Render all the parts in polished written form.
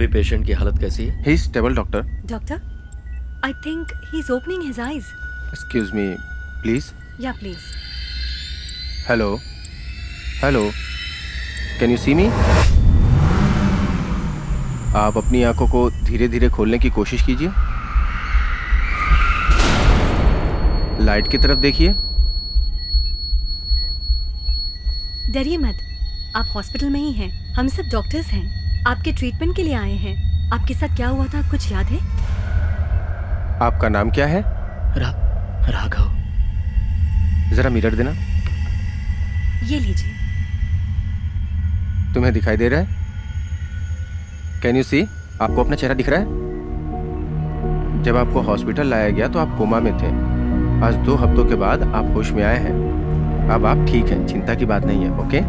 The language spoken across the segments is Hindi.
अभी पेशेंट की हालत कैसी है? He is stable doctor. Doctor, I think he's opening his eyes. Excuse me please. Yeah, please. Hello hello, can you see me? आप अपनी आंखों को धीरे धीरे खोलने की कोशिश कीजिए। लाइट की तरफ देखिए। डरिए मत, आप हॉस्पिटल में ही हैं। हम सब डॉक्टर्स हैं, आपके ट्रीटमेंट के लिए आए हैं। आपके साथ क्या हुआ था, कुछ याद है? आपका नाम क्या है? राघव। जरा मिरर देना। ये लीजिए। तुम्हें दिखाई दे रहा है? कैन यू सी? आपको अपना चेहरा दिख रहा है? जब आपको हॉस्पिटल लाया गया तो आप कोमा में थे। आज 2 हफ्तों के बाद आप होश में आए हैं। अब आप ठीक हैं, चिंता की बात नहीं है। Okay?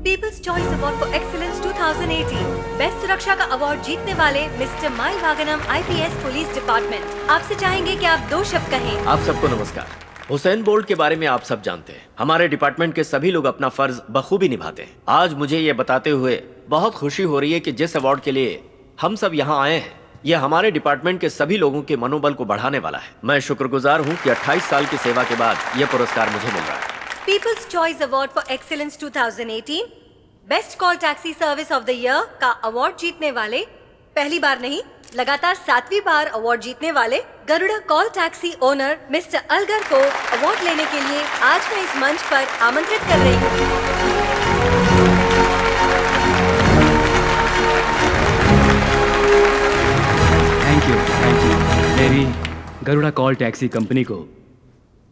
Peoples choice award for excellence 2018 best सुरक्षा का अवार्ड जीतने वाले mister Mayil Vaganam IPS police department आपसे चाहेंगे कि आप 2 शब्द कहें। आप सबको नमस्कार। हुसैन बोल्ट के बारे में आप सब जानते हैं। हमारे डिपार्टमेंट के सभी लोग अपना फर्ज बखूबी निभाते हैं। आज मुझे ये बताते हुए बहुत खुशी हो रही है कि जिस अवार्ड के लिए हम सब यहाँ आए हैं, ये हमारे डिपार्टमेंट के सभी लोगों के मनोबल को बढ़ाने वाला है। मैं शुक्रगुजार हूँ कि 28 साल की सेवा के बाद यह पुरस्कार मुझे मिल रहा है। Peoples choice award for excellence 2018 best call taxi service of the year का अवार्ड जीतने वाले, पहली बार नहीं लगातार 7वीं बार अवार्ड जीतने वाले Garuda call taxi owner mister Alagar को अवार्ड लेने के लिए आज मैं इस मंच पर आमंत्रित कर रही हूँ। Thank you. मेरी गरुड़ा कॉल टैक्सी कंपनी को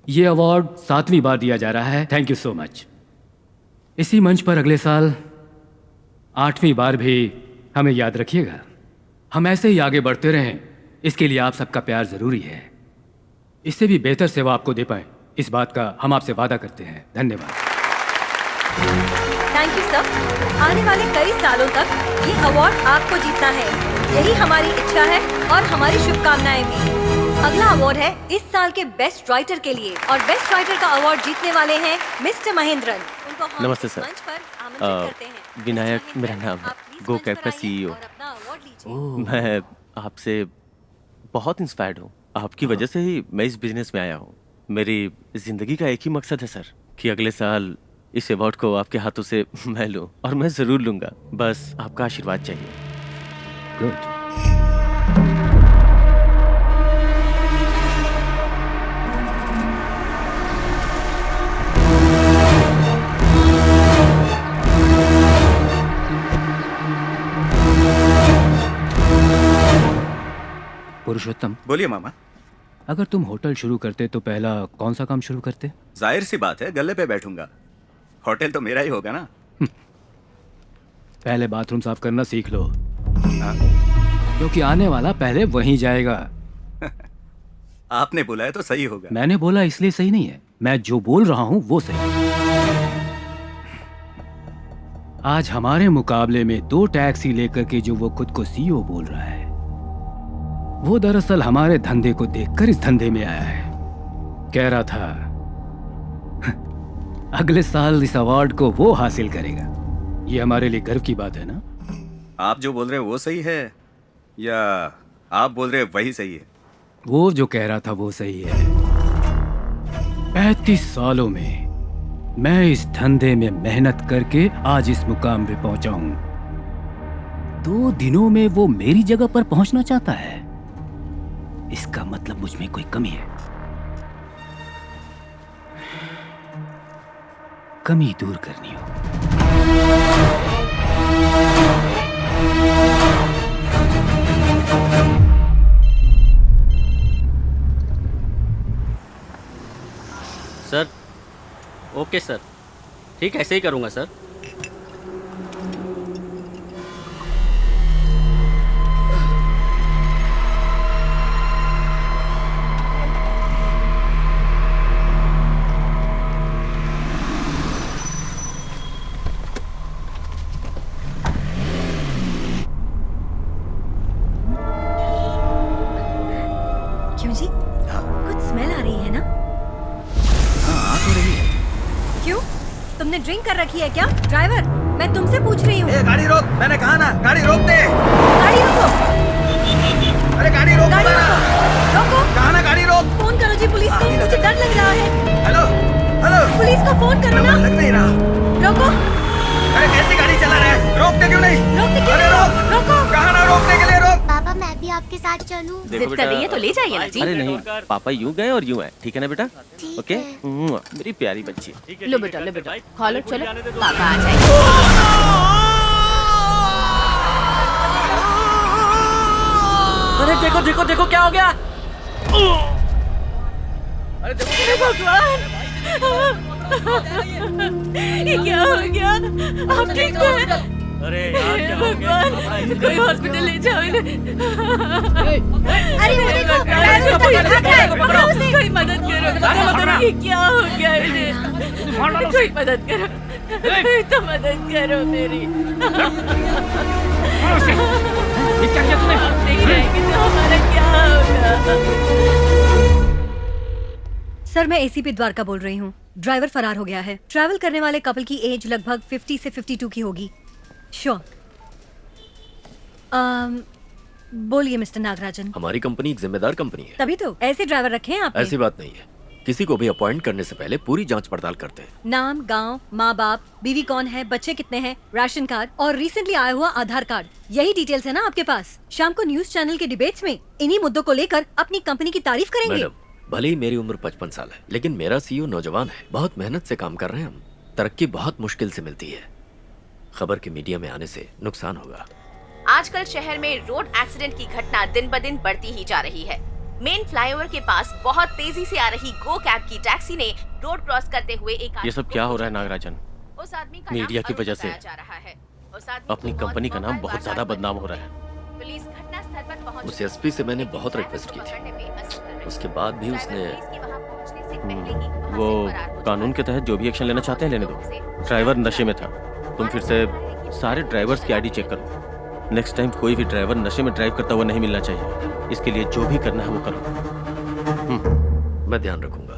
ये अवार्ड 7वीं बार दिया जा रहा है। Thank you so much. इसी मंच पर अगले साल 8वीं बार भी हमें याद रखिएगा। हम ऐसे ही आगे बढ़ते रहें, इसके लिए आप सबका प्यार जरूरी है। इससे भी बेहतर सेवा आपको दे पाए, इस बात का हम आपसे वादा करते हैं। धन्यवाद। Thank you sir. आने वाले कई सालों तक ये अवार्ड आपको जीतना है, यही हमारी इच्छा है और हमारी शुभकामनाएं भी। अगला अवार्ड है इस साल के बेस्ट राइटर के लिए और बेस्ट राइटर का अवार्ड जीतने वाले हैं मिस्टर महेंद्रन। उनको हम नमस्ते सर। मंच पर आमंत्रित करते हैं। विनायक मिस्टर मेरा महेंद्रन, नाम है, आप प्लीज गो मंच कैब पर का आइए CEO। और अपना अवार्ड लीजिए। मैं आपसे बहुत इंस्पायर्ड हूँ। आपकी वजह से ही मैं इस बिजनेस में आया हूँ। मेरी जिंदगी का एक ही मकसद है सर, कि अगले साल इस अवार्ड को आपके हाथों से मैं लूँ, और मैं ज़रूर लूँगा। बस आपका आशीर्वाद चाहिए। गुड। पुरुषोत्तम, बोलिए मामा। अगर तुम होटल शुरू करते तो पहला कौन सा काम शुरू करते? जाहिर सी बात है, गल्ले पे बैठूंगा। होटल तो मेरा ही होगा ना। पहले बाथरूम साफ करना सीख लो, हाँ? क्योंकि आने वाला पहले वहीं जाएगा। आपने बोला है तो सही होगा। मैंने बोला इसलिए सही नहीं है, मैं जो बोल रहा हूं वो सही है। आज हमारे मुकाबले में 2 टैक्सी लेकर के जो वो खुद को CEO बोल रहा है, वो दरअसल हमारे धंधे को देखकर इस धंधे में आया है। कह रहा था अगले साल इस अवार्ड को वो हासिल करेगा। ये हमारे लिए गर्व की बात है ना? आप जो बोल रहे हैं वो सही है या आप बोल रहे हैं वही सही है? वो जो कह रहा था वो सही है। 35 सालों में मैं इस धंधे में मेहनत करके आज इस मुकाम पे पहुंचा हूं। 2 दिनों में वो मेरी जगह पर पहुंचना चाहता है, इसका मतलब मुझ में कोई कमी है। कमी दूर करनी हो। सर, ओके सर, ठीक ऐसे ही करूँगा सर। क्यों जी? हाँ कुछ स्मेल आ रही है ना? हाँ, आ तो रही है। तुमने ड्रिंक कर रखी है क्या? ड्राइवर, मैं तुमसे पूछ रही हूँ। ए, गाड़ी रोक, मैंने कहा ना, गाड़ी रोक दे। गाड़ी रोको, अरे गाड़ी रोक गाड़ी ना। रोको, रोको। कहा ना गाड़ी रोक। फोन करो जी पुलिस को, मुझे डर लग रहा है। हेलो हेलो, पुलिस को फोन करो ना। नंबर लग नहीं रहा। रोको, अरे कैसी गाड़ी चला रहे हैं? रोकते क्यों नहीं? रोकते क्यों अरे नहीं? रोक, रोको। कहा ना रोकने के लिए रोक। पापा मैं भी आपके साथ चलूं? देखो जिद कर रही है तो ले जाइए ना जी। अरे नहीं, पापा यूं गए और यूं आए, ठीक है ना बेटा? ठीक ओके, है। मेरी प्यारी बच्ची। लो बेटा खा लो, चलो पापा आ जाएंगे। अरे देखो देखो देखो क्या हो गया। हे भगवान, ये क्या हो गया? आप ठीक तो हैं? अरे यार हे क्या हो गया? भगवान, कोई हॉस्पिटल ले जाओ इन्हें। अरे वो देखो, भगवान, ड्राइवर कोई भाग रहा है, पकड़ो उसे। कोई मदद करो, ये क्या हो गया इन्हें? कोई मदद करो, कोई तो मदद करो मेरी। ये क्या किया तूने? हम नहीं रहेंगे तो हमारा क्या होगा? सर, मैं एसीपी द्वारका बोल रही हूँ। ड्राइवर फरार हो गया है। ट्रैवल करने वाले कपल की एज लगभग 50 से 52 की होगी। श्योर। बोलिए मिस्टर नागराजन। हमारी कंपनी एक जिम्मेदार कंपनी है। तभी तो ऐसे ड्राइवर रखे हैं आपने। ऐसी बात नहीं है, किसी को भी अपॉइंट करने से पहले पूरी जांच पड़ताल करते हैं। नाम, गांव, माँ बाप, बीवी कौन है, बच्चे कितने हैं, राशन कार्ड और रिसेंटली आया हुआ आधार कार्ड, यही डिटेल्स है ना आपके पास? शाम को न्यूज चैनल के डिबेट्स में इन्हीं मुद्दों को लेकर अपनी कंपनी की तारीफ करेंगे। मैडम, भले ही मेरी उम्र 55 साल है, लेकिन मेरा सीईओ नौजवान है। बहुत मेहनत से काम कर रहे हैं हम। तरक्की बहुत मुश्किल से मिलती है। खबर के मीडिया में आने से नुकसान होगा। आजकल शहर में रोड एक्सीडेंट की घटना दिन ब दिन बढ़ती ही जा रही है। मेन फ्लाईओवर के पास बहुत तेजी से आ रही गो कैब की टैक्सी ने रोड क्रॉस करते हुए एक ये सब क्या हो रहा है नागराजन? उस आदमी का मीडिया नाम की अरुण वजह से बताया जा रहा है। उस आदमी अपनी की कंपनी मौत का नाम मौका बहुत ज्यादा बाजार बदनाम पर हो रहा है। पुलिस घटनास्थल पर पहुंच उस एसपी से मैंने बहुत रिक्वेस्ट की थी, उसके बाद भी उसने वो कानून के तहत जो भी एक्शन लेना चाहते हैं लेने दो। ड्राइवर नशे में था। तुम फिर से सारे ड्राइवर्स की आईडी चेक करो। नेक्स्ट टाइम कोई भी ड्राइवर नशे में ड्राइव करता हुआ नहीं मिलना चाहिए। इसके लिए जो भी करना है वो करो। मैं ध्यान रखूंगा।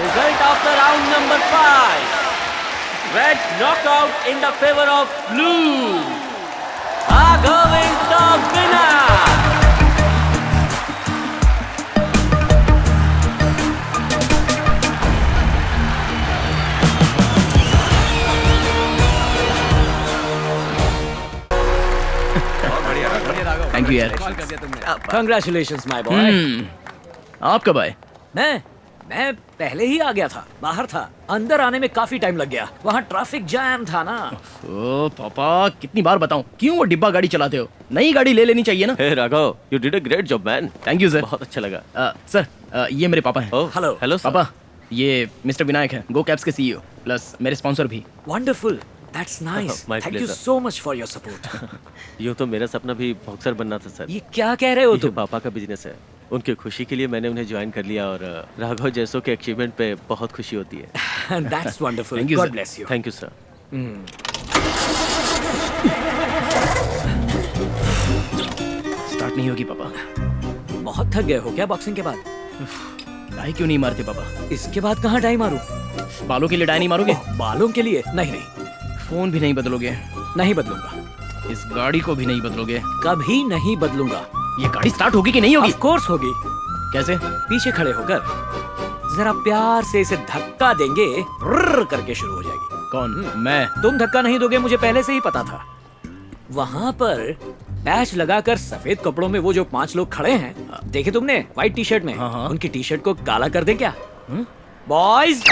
Result of the round number 5. Red knockout in the favor of blue. Raghav is the winner. Thank you यार। Congratulations my boy. आप कब आए? मैं पहले ही आ गया था, बाहर था। अंदर आने में काफी टाइम लग गया, वहाँ ट्रैफिक जैम था ना। ओ पापा, कितनी बार बताऊं, क्यों वो डिब्बा गाड़ी चलाते हो? नई गाड़ी ले लेनी चाहिए ना। Hey Raghav, you did a great job man. Thank you sir. बहुत अच्छा लगा। सर ये मेरे पापा हैं। हेलो हेलो पापा, ये मिस्टर विनायक है, गो कैब्स के सीईओ, प्लस मेरे स्पॉन्सर भी। Wonderful, that's nice. My thank you pleasure. So much for your support. यूँ तो मेरा सपना भी बॉक्सर बनना था सर। ये क्या कह रहे हो ये तुम? पापा का बिजनेस है। उनके खुशी के लिए मैंने उन्हें ज्वाइन कर लिया और राघव जैसों के अचीवमेंट पे बहुत खुशी होती है। That's wonderful, Thank you, God sir. Bless you. Thank you sir. Start नहीं होगी पापा। बहुत थक गए हो क्या बॉक्सिंग के बाद? डाई क्यों नहीं मारते पापा? इसके बाद कहाँ डाई मारूं? बालों के लिए डाई नहीं मारोगे? बालों के लिए? नहीं नहीं, फोन भी नहीं बदलोगे? नहीं बदलूंगा। इस गाड़ी को भी नहीं बदलोगे? कभी नहीं बदलूंगा। ये गाड़ी स्टार्ट होगी कि नहीं होगी? ऑफ कोर्स होगी। कैसे? पीछे खड़े होकर जरा प्यार से इसे धक्का देंगे, रुर्र करके शुरू हो जाएगी। कौन? मैं? तुम धक्का नहीं दोगे, मुझे पहले से ही पता था। वहां पर पैच लगाकर सफेद कपड़ों में वो जो 5 लोग खड़े हैं, देखे तुमने, व्हाइट टी शर्ट में? हाँ। उनकी टी शर्ट को काला कर दें क्या? बॉयज,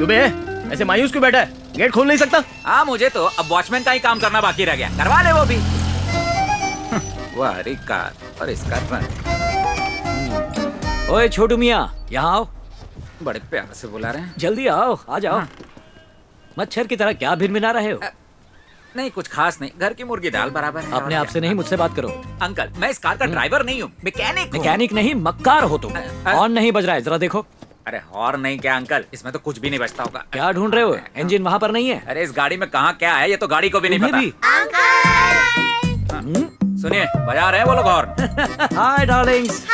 क्यों बे, ऐसे मायूस क्यों बैठा है? गेट खोल नहीं सकता? हाँ मुझे तो अब वॉचमैन का ही काम करना बाकी रह गया, करवा ले वो भी। वाह हरी कार और इसका ट्रंक। ओए छोटू मियाँ, यहाँ आओ। बड़े प्यार से बुला रहे हैं। जल्दी आओ, आ जाओ। मच्छर की तरह क्या भिनभिना रहे हो? नहीं कुछ खास नहीं, घर की मुर्गी दाल बराबर है। अपने आप से नहीं, मुझसे बात करो। अंकल मैं इस कार का ड्राइवर नहीं हूँ, मैकेनिक नहीं मक्कार हो तुम। हॉर्न नहीं बज रहा है, जरा देखो। अरे हॉर्न नहीं क्या अंकल, इसमें तो कुछ भी नहीं बजता होगा। क्या ढूंढ रहे हो? इंजन वहाँ पर नहीं है। अरे इस गाड़ी में कहाँ क्या है, ये तो गाड़ी को भी नहीं पता। सुनिए बजा रहे हैं वो लोग हॉर्न। हाय डार्लिंग्स।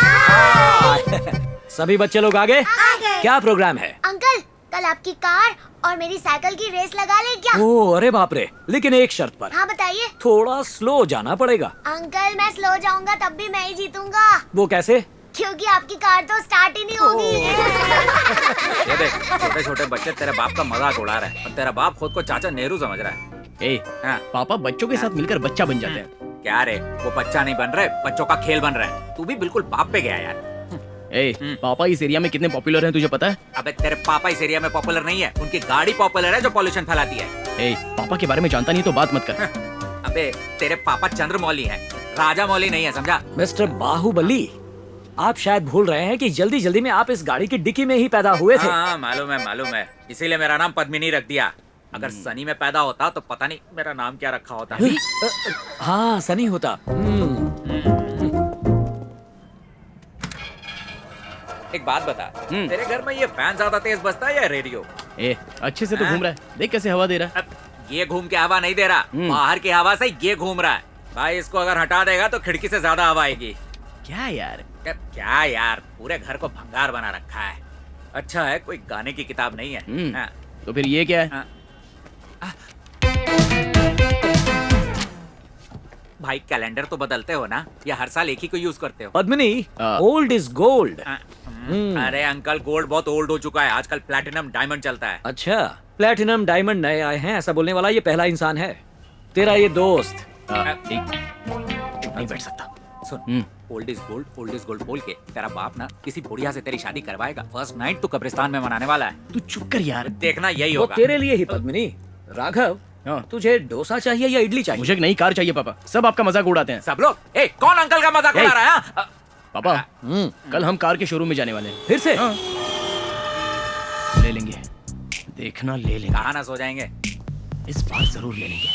सभी बच्चे लोग आगे? क्या प्रोग्राम है? अंकल कल आपकी कार और मेरी साइकिल की रेस लगा ले क्या? ओह अरे बाप रे, लेकिन एक शर्त पर। हाँ बताइए। थोड़ा स्लो जाना पड़ेगा। अंकल मैं स्लो जाऊंगा तब भी मैं ही जीतूंगा। वो कैसे? क्योंकि आपकी कार तो स्टार्ट ही नहीं होगी। ये देख छोटे छोटे बच्चे तेरे बाप का मजाक उड़ा रहे हैं और तेरा बाप खुद को चाचा नेहरू समझ रहा है। पापा बच्चों के साथ मिलकर बच्चा बन जाते हैं। क्या रे, वो बच्चा नहीं बन रहे, बच्चों का खेल बन रहा है। तू भी बिल्कुल बाप पे गया यार। पापा इस एरिया में कितने पॉपुलर हैं तुझे पता है? अबे तेरे पापा इस एरिया में पॉपुलर नहीं है, उनकी गाड़ी पॉपुलर है जो पॉल्यूशन फैलाती है। पापा के बारे में जानता नहीं तो बात मत कर। अबे तेरे पापा चंद्रमौली हैं, राजा मौली नहीं है, समझा? मिस्टर बाहुबली, आप शायद भूल रहे हैं कि जल्दी जल्दी में आप इस गाड़ी की डिक्की में ही पैदा हुए थे। हाँ मालूम है, इसीलिए मेरा नाम पद्मिनी रख दिया। अगर सनी में पैदा होता तो पता नहीं मेरा नाम क्या रखा होता। हाँ सनी होता। एक बात बता, तेरे घर में ये फैन ज्यादा तेज बजता है या रेडियो? अच्छे से तो घूम रहा है, देख कैसे हवा दे रहा है। ये घूम के हवा नहीं दे रहा, बाहर की हवा से ये घूम रहा है। भाई इसको अगर हटा देगा तो खिड़की से ज्यादा हवा आएगी। क्या यार, पूरे घर को भंगार बना रखा है। अच्छा है कोई गाने की किताब नहीं है। तो फिर ये क्या है? भाई कैलेंडर तो बदलते हो ना, या हर साल एक ही को यूज करते हो? Padmini, old is gold. अरे अंकल गोल्ड बहुत ओल्ड हो चुका है, आजकल प्लैटिनम डायमंड चलता है। अच्छा प्लैटिनम डायमंड नए आए हैं, ऐसा बोलने वाला ये पहला इंसान है। तेरा ये दोस्त चुप नहीं बैठ सकता। सुन, ओल्ड इज गोल्ड बोल के तेरा बाप ना किसी बुढ़िया से तेरी शादी करवाएगा। फर्स्ट नाइट तो कब्रिस्तान में मनाने वाला है। तू चुप कर यार, देखना यही होगा। तेरे लिए ही पद्मिनी। राघव, तुझे डोसा चाहिए या इडली चाहिए? मुझे एक नई कार चाहिए पापा, सब आपका मजाक उड़ाते हैं। सब लोग कौन अंकल का मजाक उड़ा रहा है? पापा कल हम कार के शोरूम में जाने वाले हैं। फिर से? ले लेंगे, देखना ले लेंगे। कहाँ ना सो जाएंगे? इस बार जरूर ले लेंगे।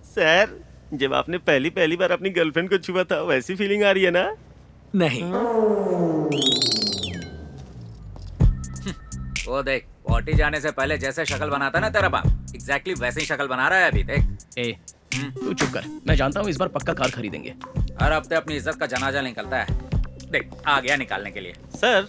सर जब आपने पहली बार अपनी गर्लफ्रेंड को छुआ था वैसी फीलिंग आ रही है ना? नहीं। वो देख, पॉटी जाने से पहले जैसे शक्ल बनाता ना तेरा बाप, एग्जैक्टली वैसे ही शक्ल बना रहा है अभी। देख तू चुप कर, मैं जानता हूँ इस बार पक्का कार खरीदेंगे। हर हफ्ते अपनी इज्जत का जनाजा निकलता है। देख आ गया निकालने के लिए। सर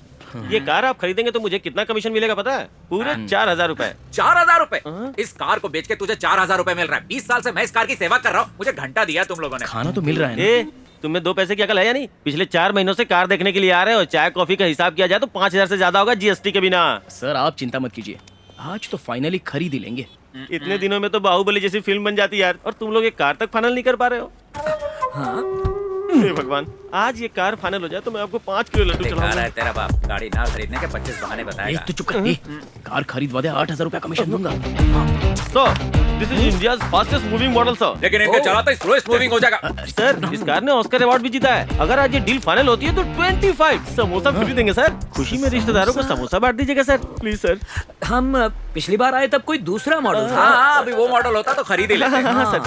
ये कार आप खरीदेंगे तो मुझे कितना कमीशन मिलेगा पता है? पूरे 4000 रुपए। 4000 रुपए? इस कार को बेच के तुझे 4000 रुपए मिल रहा है। 20 साल से मैं इस कार की सेवा कर रहा हूँ, मुझे घंटा दिया तुम लोगों ने। खाना तो मिल रहा है ना? तुम्हें 2 पैसे की अकल है या नहीं? पिछले 4 महीनों से कार देखने के लिए आ रहे हो, चाय कॉफी का हिसाब किया जाए तो 5000 से ज्यादा होगा जीएसटी के बिना। सर आप चिंता मत कीजिए, आज तो फाइनली खरीद ही लेंगे। इतने दिनों में तो बाहुबली जैसी फिल्म बन जाती यार, और तुम लोग एक कार तक फाइनल नहीं कर पा रहे हो। हे भगवान, आज ये कार फाइनल हो जाए तो मैं आपको 5 किलो लड्डू चढ़ाऊंगा। तेरा बाप गाड़ी ना खरीदने के 25 बहाने बताएगा। तू चुप कर, कार खरीदवा दे, 8000 रुपया कमीशन दूंगा। Sir this is India's fastest moving model sir. लेकिन इनका चलाता स्लोएस्ट मूविंग हो जाएगा। सर इस कार ने ऑस्कर अवार्ड भी जीता है। अगर आज ये डील फाइनल होती है तो 25 समोसा फ्री देंगे सर। खुशी में रिश्तेदारों को समोसा बांट दीजिएगा सर, प्लीज सर। हम पिछली बार आए तब कोई दूसरा मॉडल था। हाँ, अभी वो मॉडल होता तो खरीद ही लेते। हाँ सर।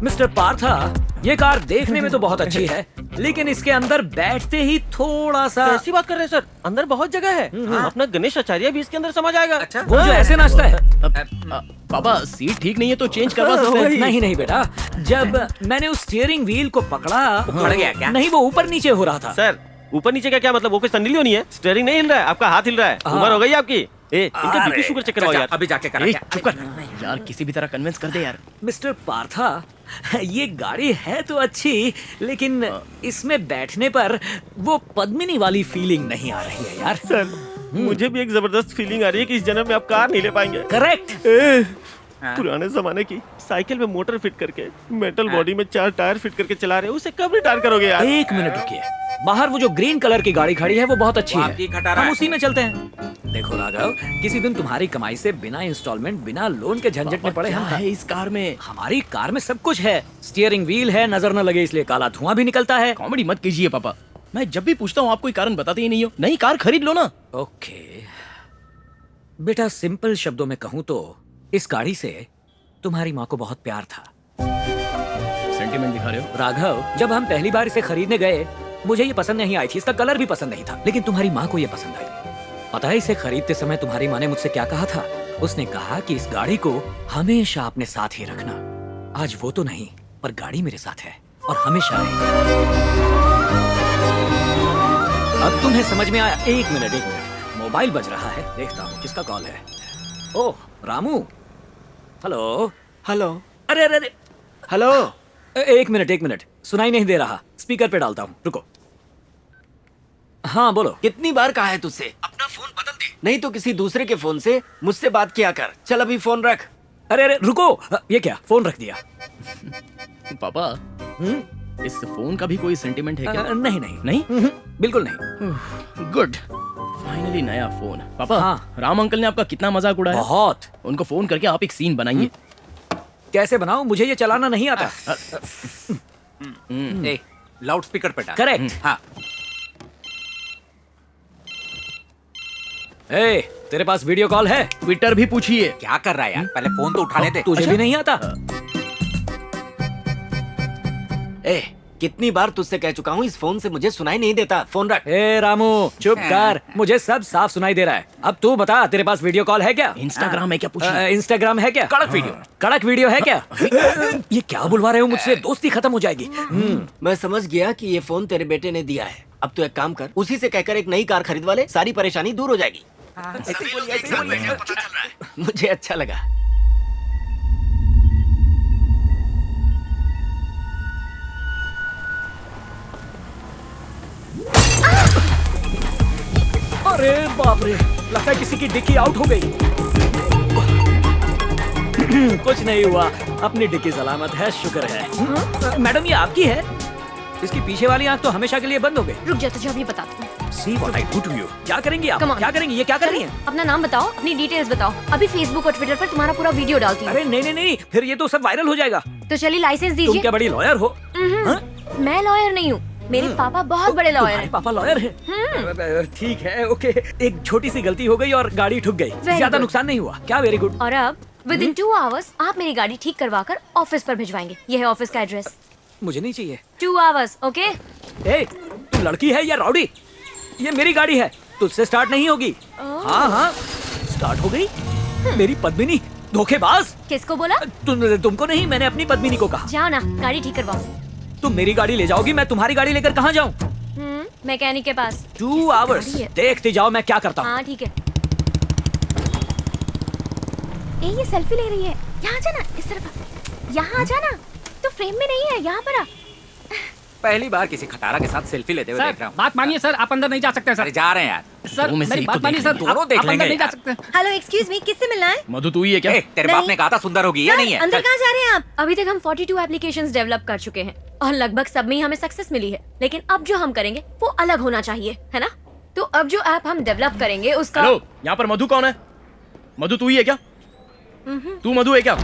मिस्टर पार्था, ये कार देखने में तो बहुत अच्छी है, लेकिन इसके अंदर बैठते ही थोड़ा सा। ऐसी बात कर रहे हैं सर, अंदर बहुत जगह है। अपना गणेश आचार्य भी इसके अंदर समा जाएगा। अच्छा, वो जो ऐसे नाचता है। पापा सीट ठीक नहीं है तो चेंज करवा सकते हैं। नहीं बेटा, जब मैंने उस स्टीयरिंग व्हील को पकड़ा, उखड़ गया क्या? नहीं, वो ऊपर नीचे हो रहा था। सर ऊपर नीचे का क्या मतलब? वो कोई संडील नहीं है, स्टीयरिंग नहीं हिल रहा है, आपका हाथ हिल रहा है। उम्र हो गई आपकी। इनका बीपी शुगर चेक करवाओ यार। अभी जाके करा। चुप कर यार, किसी भी तरह कन्विंस कर दे यार। मिस्टर पार्था, ये गाड़ी है तो अच्छी, लेकिन इसमें बैठने पर वो पद्मिनी वाली फीलिंग नहीं आ रही है यार। सर मुझे भी एक जबरदस्त फीलिंग आ रही है कि इस जन्म में आप कार नहीं ले पाएंगे। करेक्ट। पुराने जमाने की साइकिल में मोटर फिट करके मेटल बॉडी में 4 टायर फिट करके चला रहे हो, उसे कब रिटायर करोगे यार? एक मिनट रुकिए, बाहर वो जो ग्रीन कलर की गाड़ी खड़ी है वो बहुत अच्छी आपकी है, खटारा हम है। उसी में चलते हैं। देखो राघव, किसी दिन तुम्हारी कमाई से बिना इंस्टॉलमेंट, बिना लोन के झंझट में पड़े क्या हम है इस कार में? हमारी कार में सब कुछ है, स्टीयरिंग व्हील है, नजर न लगे इसलिए काला धुआं भी निकलता है। कॉमेडी मत कीजिए पापा, मैं जब भी पूछता हूँ आप कोई कारण बताते ही नहीं हो। नई कार खरीद लो ना। ओके बेटा, सिंपल शब्दों में कहूँ तो इस गाड़ी से तुम्हारी माँ को बहुत प्यार था। सेंटीमेंट दिखा रहे हो राघव, जब हम पहली बार इसे खरीदने गए मुझे ये पसंद नहीं आई थी, इसका कलर भी पसंद नहीं था, लेकिन तुम्हारी माँ को ये पसंद आई। पता है इसे खरीदते समय तुम्हारी माँ ने मुझसे क्या कहा था? उसने कहा कि इस गाड़ी को हमेशा अपने साथ ही रखना। आज वो तो नहीं, पर गाड़ी मेरे साथ है और हमेशा रहेगी। अब तुम्हें समझ में आया? एक मिनट, मोबाइल बज रहा है, देखता हूँ किसका कॉल है। ओह रामू, हेलो। हेलो। अरे अरे अरे, हेलो। एक मिनट, सुनाई नहीं दे रहा, स्पीकर पे डालता हूँ, रुको। हाँ बोलो। कितनी बार कहा है तुझसे अपना फोन बदल दे, नहीं तो किसी दूसरे के फोन से मुझसे बात किया कर। चल अभी फोन रख। अरे अरे रुको, ये क्या, फोन रख दिया? पापा, इस फोन का भी कोई सेंटीमेंट है क्या? नहीं, बिल्कुल नहीं। गुड, फाइनली नया फोन। पापा, हाँ। राम अंकल ने आपका कितना मजाक उड़ाया। बहुत। उनको फोन करके आप एक सीन बनाइए। कैसे बनाऊं? मुझे ये चलाना नहीं आता। लाउड स्पीकर पे डाल। करेक्ट। हाँ। ए, तेरे पास वीडियो कॉल है? ट्विटर भी पूछिए। क्या कर रहा है यार, पहले फोन तो उठाने दे। तुझे भी नहीं आता? ए, कितनी बार तुझसे कह चुका हूँ इस फोन से मुझे सुनाई नहीं देता, फोन रख। ए रामू, चुप कर, मुझे सब साफ सुनाई दे रहा है। अब तू बता, तेरे पास वीडियो कॉल है क्या? इंस्टाग्राम है क्या? पूछिए। इंस्टाग्राम है क्या? कड़क वीडियो है क्या? ये क्या बुलवा रहे हो मुझसे? दोस्ती खत्म हो जाएगी। मैं समझ गया कि ये फोन तेरे बेटे ने दिया है। अब तू एक काम कर, उसी से कहकर एक नई कार खरीदवा ले, सारी परेशानी दूर हो जाएगी। मुझे अच्छा लगा। अरे बाप रे, लगता है किसी की डिक्की आउट हो गई। कुछ नहीं हुआ, अपनी डिक्की सलामत है, शुक्र है। मैडम ये आपकी है? इसकी पीछे वाली आंख तो हमेशा के लिए बंद हो गई। रुक जा, तुझे अभी बताती हूँ। See what I do to you। क्या करेंगी आप? Come on। क्या करेंगी? ये क्या कर रही हैं? अपना नाम बताओ, अपनी डिटेल्स बताओ। अभी फेसबुक और ट्विटर पर तुम्हारा पूरा वीडियो डालती हूँ। अरे नहीं, फिर ये तो सब वायरल हो जाएगा। तो चलिए लाइसेंस तुम दीजिए। क्या बड़ी लॉयर हो? मैं लॉयर नहीं हूँ, मेरे पापा बहुत बड़े लॉयर तुम्हारे हैं। पापा लॉयर हैं? ठीक है, ओके। एक छोटी सी गलती हो गई और गाड़ी ठुक गई, ज्यादा good। नुकसान नहीं हुआ क्या? Very good. और अब विद इन 2 आवर्स आप मेरी गाड़ी ठीक करवा कर ऑफिस पर भिजवाएंगे। ये है ऑफिस का एड्रेस। मुझे नहीं चाहिए। 2 आवर्स, ओके? ए, तू लड़की है या रॉडी? ये मेरी गाड़ी है, तुझसे स्टार्ट नहीं होगी। हाँ, स्टार्ट हो गई। मेरी पद्मिनी, धोखेबाज। किसको बोला? तुमको नहीं, मैंने अपनी पद्मिनी को कहा। जाओ ना, गाड़ी ठीक करवाओ। तुम मेरी गाड़ी ले जाओगी, मैं तुम्हारी गाड़ी लेकर कहाँ जाऊँ? मैकेनिक के पास। 2 आवर्स, देखते जाओ मैं क्या करता हूँ। हाँ ठीक है। ये सेल्फी ले रही है, यहाँ जाना, इस तरफ। यहाँ आ जाना, तो फ्रेम में नहीं है, यहाँ पर आ। पहली बार किसी खटारा के साथ सेल्फी लेते हुए देख रहा हूँ। बात मानिए सर, आप अंदर नहीं जा सकते सर। अरे जा रहे हैं यार। सर मेरी बात मानिए सर, दोनों देख आप अंदर लेंगे नहीं जा यार। सकते। हेलो, एक्सक्यूज मी, किससे मिलना है? मधु तू ही है क्या? तेरे बाप ने कहा था सुंदर होगी, ये नहीं है। अंदर कहाँ जा रहे हैं आप? अभी तक हम 42 एप्लीकेशंस डेवलप कर चुके हैं और लगभग सब में ही हमें सक्सेस मिली है, लेकिन अब जो हम करेंगे वो अलग होना चाहिए, है ना? तो अब जो ऐप हम डेवलप करेंगे उसका। हेलो, यहाँ पर मधु कौन है? मधु तू ही है क्या? तू मधु है क्या?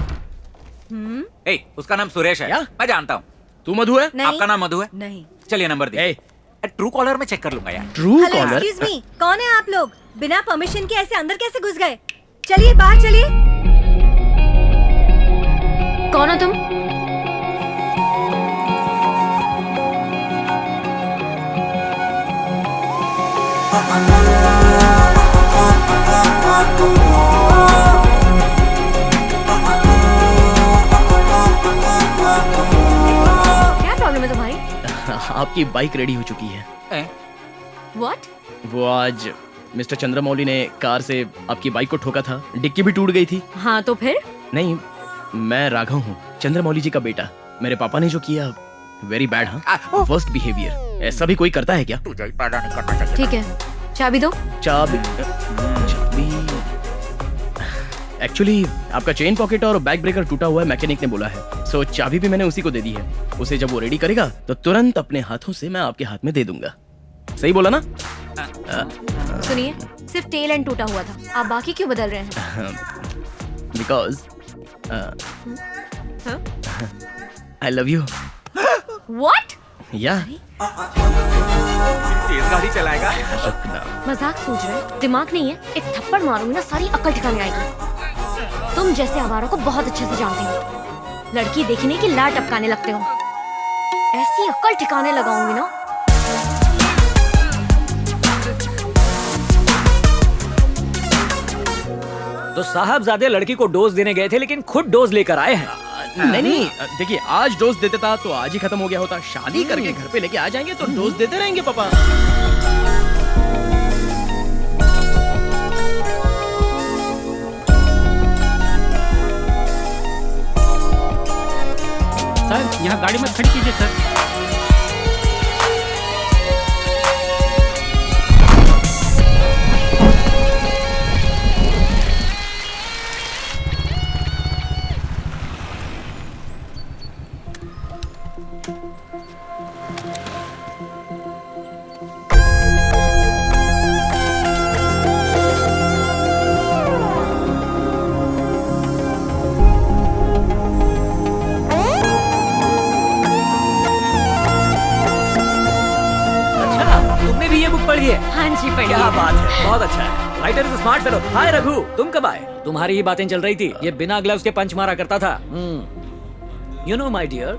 उसका नाम सुरेश है। मैं जानता हूँ। तू मधु है? आपका नाम मधु है? नहीं। चलिए नंबर दे। ट्रू कॉलर में चेक कर लूंगा यार। True hello, caller? Excuse me, कौन है आप लोग? बिना परमिशन के ऐसे अंदर कैसे घुस गए? चलिए बाहर चलिए। कौन हो तुम? क्या प्रॉब्लम है तुम्हारी? आपकी बाइक रेडी हो चुकी है। What? वो आज मिस्टर चंद्रमौली ने कार से आपकी बाइक को ठोका था, डिक्की भी टूट गई थी। हाँ तो फिर? नहीं, मैं राघव हूँ, चंद्रमौली जी का बेटा। मेरे पापा ने जो किया वेरी बैड। हाँ, वर्स्ट बिहेवियर। ऐसा भी कोई करता है क्या? ठीक है, चाबी दो। चाबी? एक्चुअली आपका चेन पॉकेट और बैक ब्रेकर टूटा हुआ है, मैकेनिक ने बोला है। सो चाबी भी मैंने उसी को दे दी है। उसे जब वो रेडी करेगा तो तुरंत अपने हाथों से मैं आपके हाथ में दे दूंगा। सही बोला ना? सुनिए, सिर्फ टेल एंड टूटा हुआ था, आप बाकी क्यों बदल रहे हैं? Because I love you. What? या तेज गाड़ी चलाएगा। मजाक सोच रहे हैं? दिमाग नहीं है? एक थप्पड़ मारूंगी ना सारी अक्ल ठिकाने आएगी। तुम जैसे आवारों को बहुत अच्छे से जानती हो। लड़की देखने की लाट टपकाने लगते हो। ऐसी अक्ल ठिकाने लगाऊंगी ना। तो साहबजादे लड़की को डोज देने गए थे लेकिन खुद डोज लेकर आए हैं। नहीं, देखिए आज डोज देते था तो आज ही खत्म हो गया होता। शादी करके घर पे लेके आ जाएंगे तो डोज देते रहेंगे पापा। सर यहाँ गाड़ी मत खड़ी कीजिए सर। हाँ जी पढ़िए। क्या बात है, बहुत अच्छा है। Writer is smart fellow. Hi Raghu, तुम कब आए? तुम्हारी ही बातें चल रही थी। ये बिना ग्लव्स के पंच मारा करता था। यू नो माय डियर,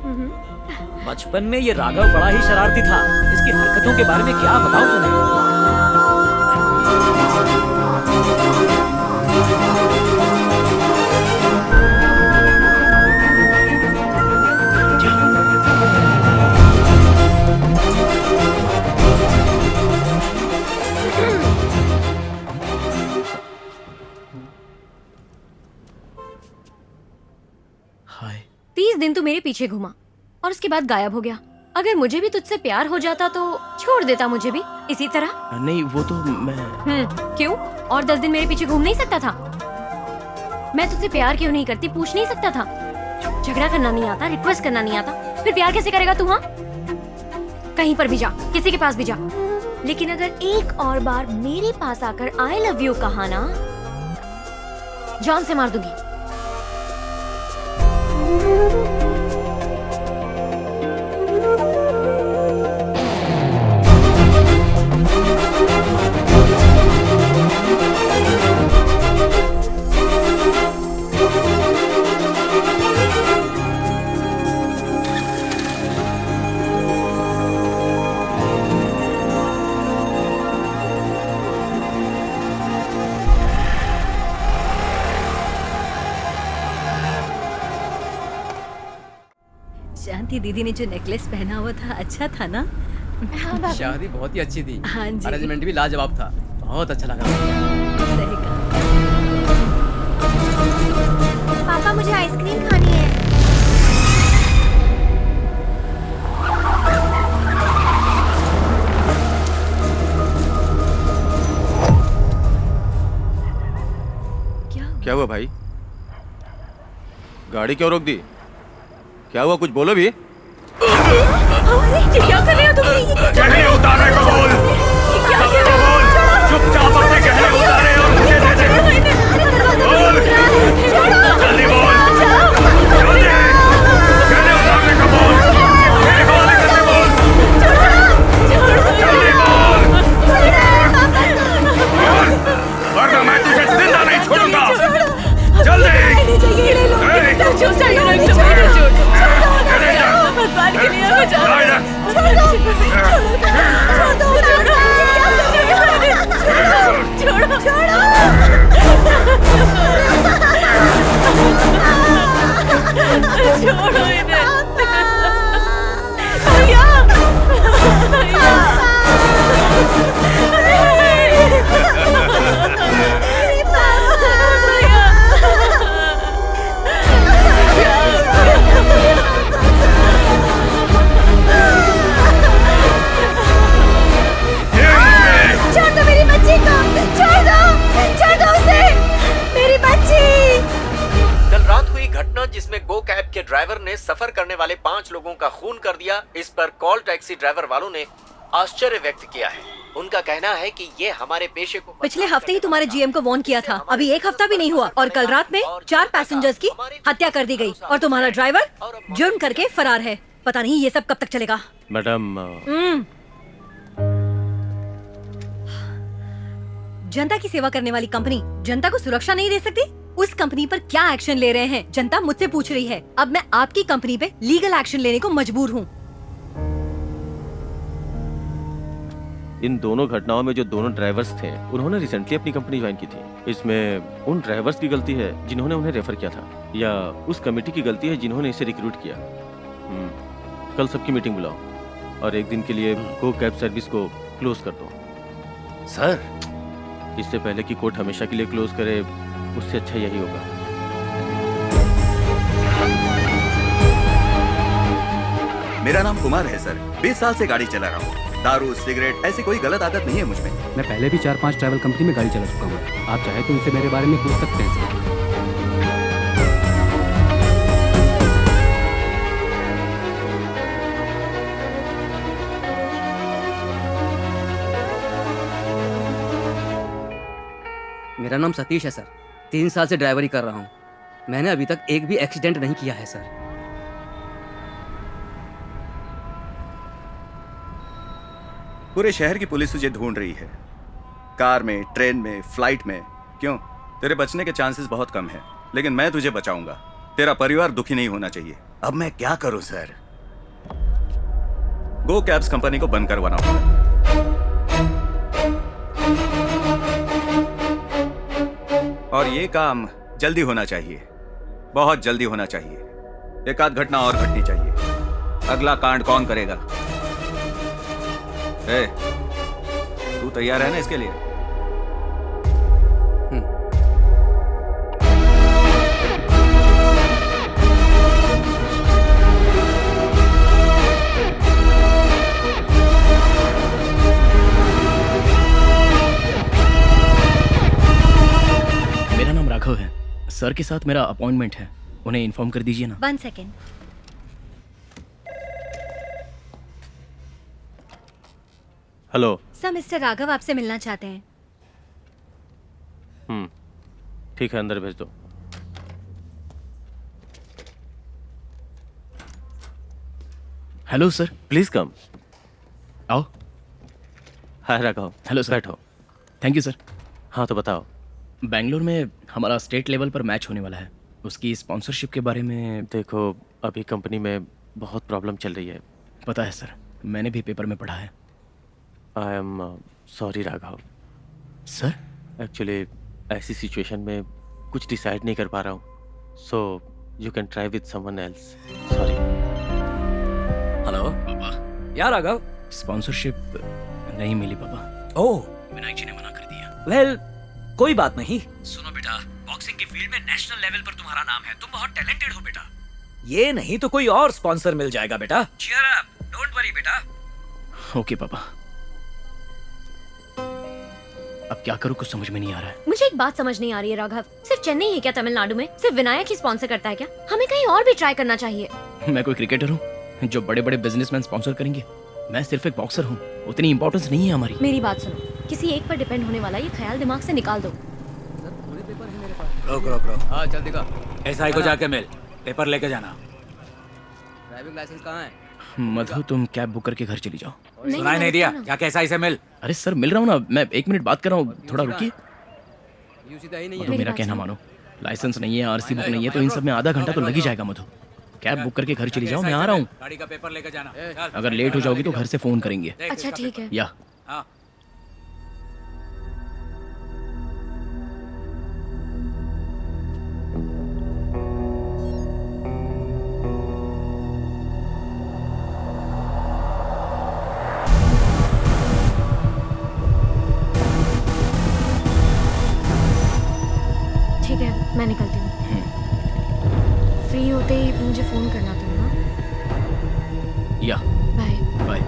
बचपन में ये राघव बड़ा ही शरारती था। इसकी हरकतों के बारे में क्या बताऊं तुम्हें। हाय। 30 दिन तू मेरे पीछे घूमा और उसके बाद गायब हो गया। अगर मुझे भी तुझसे प्यार हो जाता तो छोड़ देता मुझे भी इसी तरह। नहीं वो तो मैं क्यों? और 10 दिन मेरे पीछे घूम नहीं सकता था? मैं तुझसे प्यार क्यों नहीं करती पूछ नहीं सकता था? झगड़ा करना नहीं आता, रिक्वेस्ट करना नहीं आता, फिर प्यार कैसे करेगा तू? हाँ, कहीं पर भी जा, किसी के पास भी जा, लेकिन अगर एक और बार मेरे पास आकर आई लव यू कहा ना, जान से मार दूंगी। शांति दीदी ने जो नेकलेस पहना हुआ था अच्छा था ना? शादी बहुत ही अच्छी थी। हाँ जी। अरेंजमेंट भी लाजवाब था, बहुत अच्छा लगा। सही कहा। पापा मुझे आइसक्रीम खानी है। क्या हुआ भाई? गाड़ी क्यों रोक दी? क्या हुआ, कुछ बोलो भी। ये क्या कर रहे हो तुम? गहने उतारने को बोल। क्या कर रहे हो? चुपचाप अपने गहने उतारे और मुझे दे दे। बोल, जल्दी बोल, जल्दी। गहने उतारने को बोल, मेरे हवाले करने बोल, जल्दी बोल, वरना मैं तुझे जिंदा नहीं छोड़ूंगा। जल्दी। ने सफर करने वाले 5 लोगों का खून कर दिया, इस पर कॉल टैक्सी ड्राइवर वालों ने आश्चर्य व्यक्त किया है। उनका कहना है कि ये हमारे पेशे को पिछले हफ्ते ही तुम्हारे जीएम को वार्न किया था, अभी 1 हफ्ता भी नहीं हुआ और कल रात में 4 पैसेंजर्स की हत्या कर दी गई और तुम्हारा ड्राइवर जुर्म करके फरार है। पता नहीं ये सब कब तक चलेगा। मैडम जनता की सेवा करने वाली कंपनी जनता को सुरक्षा नहीं दे सकती? उस कंपनी पर क्या एक्शन ले रहे हैं जनता मुझसे पूछ रही है। अब मैं आपकी कंपनी पे लीगल एक्शन लेने को मजबूर हूँ। इन दोनों घटनाओं में जो दोनों ड्राइवर्स थे उन्होंने रिसेंटली अपनी कंपनी ज्वाइन की थी। इसमें उन ड्राइवर्स की गलती है जिन्होंने उन्हें रेफर किया था, या उस कमेटी की गलती है जिन्होंने इसे रिक्रूट किया। कल सबकी मीटिंग बुलाओ और एक दिन के लिए गो कैब सर्विस को क्लोज कर दो। सर, इससे पहले कि कोर्ट हमेशा के लिए क्लोज करे, उससे अच्छा यही होगा। मेरा नाम कुमार है सर, 20 साल से गाड़ी चला रहा हूँ। दारू, सिगरेट ऐसी कोई गलत आदत नहीं है मुझ में। मैं पहले भी 4-5 ट्रैवल कंपनी में गाड़ी चला चुका हूँ। आप चाहे तो उनसे मेरे बारे में पूछ सकते हैं सर। मेरा नाम सतीश है सर, 3 साल से ड्राइवरी कर रहा हूँ। मैंने अभी तक एक भी एक्सीडेंट नहीं किया है सर। पूरे शहर की पुलिस तुझे ढूंढ रही है, कार में, ट्रेन में, फ्लाइट में। क्यों? तेरे बचने के चांसेस बहुत कम हैं, लेकिन मैं तुझे बचाऊंगा। तेरा परिवार दुखी नहीं होना चाहिए। अब मैं क्या करूं सर? गो कैब्स कंपनी को बंद करवाना होगा। और ये काम जल्दी होना चाहिए, बहुत जल्दी होना चाहिए। एक आध घटना और घटनी चाहिए। अगला कांड कौन करेगा? ए, तू तैयार है ना इसके लिए? मेरा नाम राघव है। सर के साथ मेरा अपॉइंटमेंट है, उन्हें इन्फॉर्म कर दीजिए ना। 1 second. Hello sir, mister Raghav आपसे मिलना चाहते हैं। ठीक है, अंदर भेज दो। Hello sir, please come. आओ। हाय राघव। Hello sir. बैठो। Thank you sir. हाँ तो बताओ। बेंगलोर में हमारा स्टेट लेवल पर मैच होने वाला है, उसकी स्पॉन्सरशिप के बारे में। देखो, अभी कंपनी में बहुत प्रॉब्लम चल रही है। पता है सर, मैंने भी पेपर में पढ़ा है। I am sorry Raghav. Sir, actually ऐसी सिचुएशन में कुछ डिसाइड नहीं कर पा रहा हूँ, so you can try with someone else. Sorry. Hello पापा। यार राघव, स्पॉन्सरशिप नहीं मिली पापा। ओह, विनायक जी ने मना कर दिया। वेल, कोई बात नहीं। सुनो बेटा, बॉक्सिंग की फील्ड में नेशनल लेवल पर तुम्हारा नाम है, तुम बहुत टैलेंटेड हो बेटा। ये नहीं तो कोई और स्पॉन्सर मिल जाएगा बेटा। चीयर अप, डोंट वरी बेटा। ओके पापा। अब क्या करूं, कुछ समझ में नहीं आ रहा है। मुझे एक बात समझ नहीं आ रही है राघव, सिर्फ चेन्नई है क्या तमिलनाडु में? सिर्फ विनायक ही स्पॉन्सर करता है क्या? हमें कहीं और भी ट्राई करना चाहिए। मैं कोई क्रिकेटर हूँ जो बड़े बड़े बिजनेसमैन स्पॉन्सर करेंगे? मैं सिर्फ एक बॉक्सर हूँ, उतनी इंपॉर्टेंस नहीं है हमारी। मेरी बात सुनो, किसी एक पर डिपेंड होने वाला ये ख्याल दिमाग से निकाल दो। रोक रोक रोक। हाँ चल दिखा। एसआई को जाके मिल, पेपर लेके जाना। ड्राइविंग लाइसेंस कहाँ है? मधु, तुम कैब बुक करके घर चली जाओ। सुनाई नहीं दिया क्या? एसआई से मिल। अरे सर, मिल रहा हूँ ना, मैं 1 मिनट बात कर रहा हूँ, थोड़ा रुकिए। यूसी तो ही नहीं मधु, मेरा कहना मानो, लाइसेंस नहीं है, आरसी बुक नहीं है, तो इन सब में आधा घंटा तो लग ही जाएगा। मधु, कैब बुक करके घर चली जाओ, मैं आ रहा हूँ। गाड़ी का पेपर लेके जाना। अगर लेट हो जाओगी तो घर से फोन करेंगे। अच्छा ठीक है। या हाँ। ठीक है, मैं निकलती हूँ। फ्री होते ही मुझे फोन करना तुम। हाँ, या बाय बाय।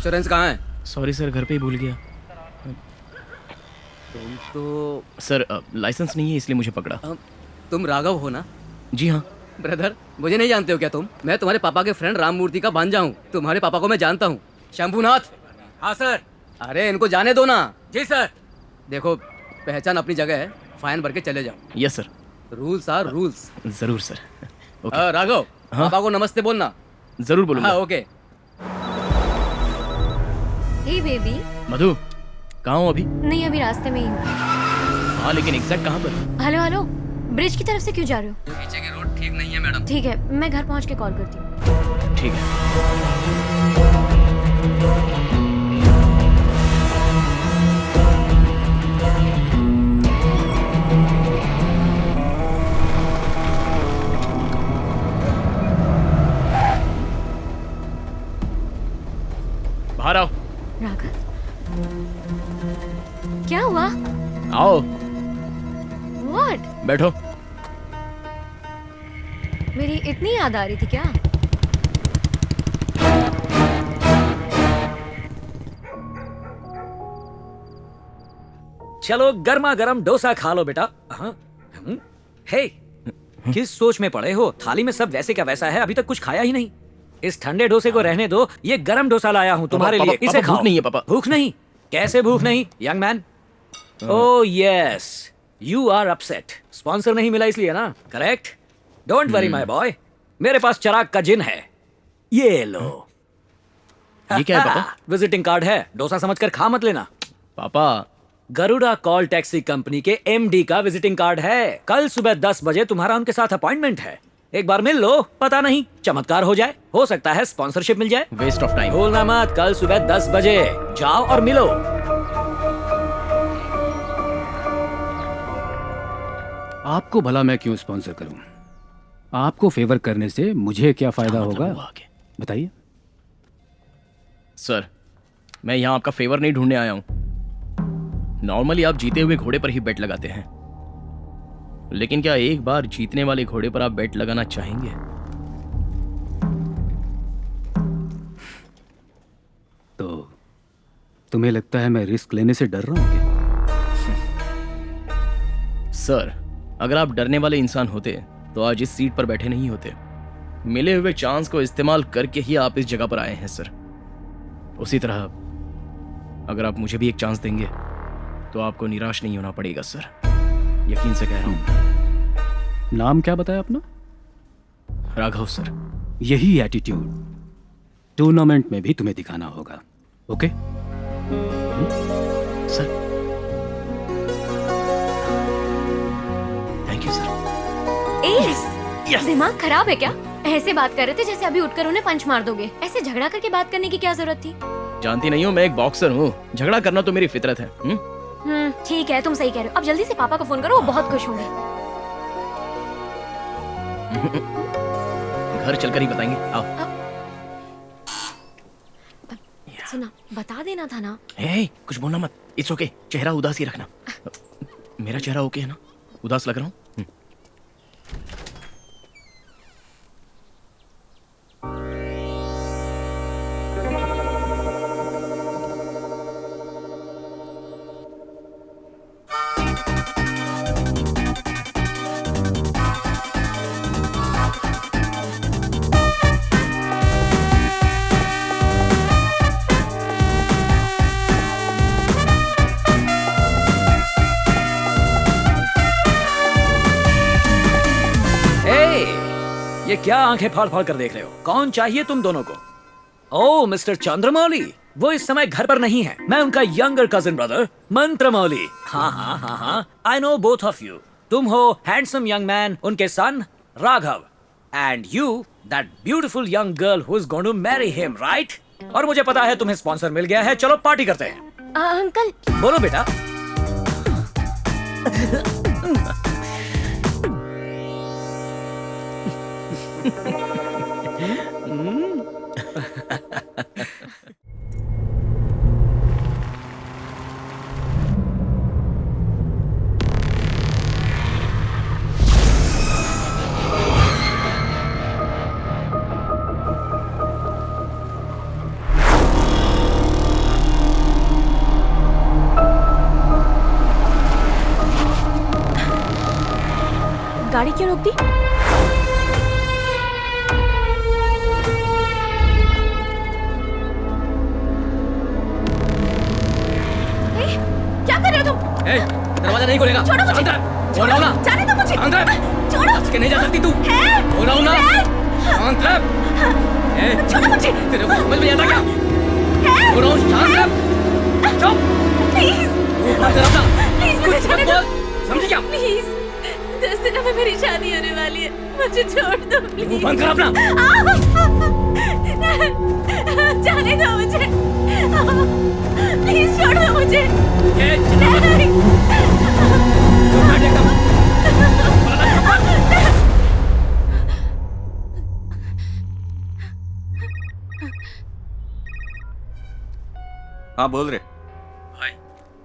इंश्योरेंस कहाँ है? सॉरी सर, घर पे ही भूल गया। तुम तो सर लाइसेंस नहीं है इसलिए मुझे पकड़ा। तुम राघव हो ना? जी हाँ। ब्रदर, मुझे नहीं जानते हो क्या तुम? मैं तुम्हारे पापा के फ्रेंड राम मूर्ति का भांजा हूँ। तुम्हारे पापा को मैं जानता हूँ। शंभूनाथ। हाँ सर। अरे इनको जाने दो ना। जी सर। देखो, पहचान अपनी जगह है, फाइन भर के चले जाओ। Yes sir. Rules are rules. जरूर सर। ओके। राघव, पापा को नमस्ते बोलना। जरूर बोलूंगा। हाँ ओके। हे बेबी। मधु, कहाँ हो अभी? नहीं, अभी रास्ते में ही हूँ। हाँ लेकिन एग्जैक्ट कहाँ पर? हेलो हेलो, ब्रिज की तरफ से क्यों जा रहे हो? पीछे की रोड ठीक नहीं है मैडम। ठीक है, मैं घर पहुँच के कॉल करती हूँ। ठीक है। बाहर आओ। राघव, क्या हुआ? आओ। What? बैठो। मेरी इतनी याद आ रही थी क्या? चलो गर्मा गर्म डोसा खा लो बेटा। हे, किस सोच में पड़े हो? थाली में सब वैसे का वैसा है, अभी तक कुछ खाया ही नहीं। इस ठंडे डोसे को रहने दो, ये गरम डोसा लाया हूँ तुम्हारे लिए। इसे खाओ। भूख नहीं है पापा। भूख नहीं? कैसे भूख नहीं young man? Oh yes, you are upset. Sponsor नहीं मिला इसलिए ना? Correct. Don't worry my boy, मेरे पास चिराग का जिन है, ये लो। ये क्या है पापा? विजिटिंग कार्ड है, डोसा समझकर खा मत लेना। पापा, गरुड़ा कॉल टैक्सी कंपनी के एमडी का विजिटिंग कार्ड है। कल सुबह 10 बजे तुम्हारा उनके साथ अपॉइंटमेंट है। एक बार मिल लो, पता नहीं चमत्कार हो जाए, हो सकता है स्पॉन्सरशिप मिल जाए। Waste of time. भूलना मत, कल सुबह 10 बजे जाओ और मिलो। आपको भला मैं क्यों स्पॉन्सर करूं? आपको फेवर करने से मुझे क्या फायदा होगा, बताइए। सर, मैं यहाँ आपका फेवर नहीं ढूंढने आया हूँ। नॉर्मली आप जीते हुए घोड़े पर ही बेट लगाते हैं, लेकिन क्या एक बार जीतने वाले घोड़े पर आप बेट लगाना चाहेंगे? तो तुम्हें लगता है मैं रिस्क लेने से डर रहा हूं क्या? सर, अगर आप डरने वाले इंसान होते तो आज इस सीट पर बैठे नहीं होते। मिले हुए चांस को इस्तेमाल करके ही आप इस जगह पर आए हैं सर। उसी तरह अगर आप मुझे भी एक चांस देंगे तो आपको निराश नहीं होना पड़ेगा सर, यकीन से कह रहा हूं। नाम क्या बताया अपना? राघव सर। यही एटीट्यूड टूर्नामेंट में भी तुम्हें दिखाना होगा, okay? Sir, thank you sir. S, दिमाग खराब है क्या? ऐसे बात कर रहे थे जैसे अभी उठकर उन्हें पंच मार दोगे। ऐसे झगड़ा करके बात करने की क्या जरूरत थी? जानती नहीं हो, मैं एक बॉक्सर हूँ, झगड़ा करना तो मेरी फितरत है। ठीक है, तुम सही कह रहे हो। अब जल्दी से पापा को फोन करो, वो बहुत खुश होंगे। घर चलकर ही बताएंगे, आओ। सुना, बता देना था ना। कुछ बोलना मत, इट्स ओके। चेहरा उदास ही रखना। मेरा चेहरा ओके है ना? उदास लग रहा हूँ? ये क्या आंखें फाड़ फाड़ कर देख रहे हो? कौन चाहिए तुम दोनों को? ओह मिस्टर चंद्रमौली, वो इस समय घर पर नहीं है। मैं उनका यंगर कजिन ब्रदर मंत्रमौली। हाँ हाँ हाँ हाँ, I know both of you. तुम हो हैंडसम यंग मैन, उनके son Raghav, and you that beautiful young girl who is going to marry him, right? और मुझे पता है तुम्हें स्पॉन्सर मिल गया है, चलो पार्टी करते हैं। अंकल बोलो बेटा। गाड़ी क्यों रोक दी? ए, क्या कर रहे हो तुम? ए, दरवाजा नहीं खोलेगा। छोड़ो मुझे। छोड़ो ना। जाने दो मुझे। शांत रह। छोड़ो। बच के नहीं जा सकती तू। छोड़ो ना। शांत रह। ए, छोड़ो मुझे। तेरे को समझ में आता क्या? छोड़ो, शांत रह। चुप। प्लीज। मुंह बंद कर अपना। प्लीज कुछ मत बोल। समझी क्या? प्लीज। 10 दिनों में मेरी शादी होने वाली है, मुझे छोड़ दो प्लीज। मुंह बंद कर अपना। जाने दो मुझे, प्लीज छोड़ दो मुझे। हाँ बोल रहे। भाई,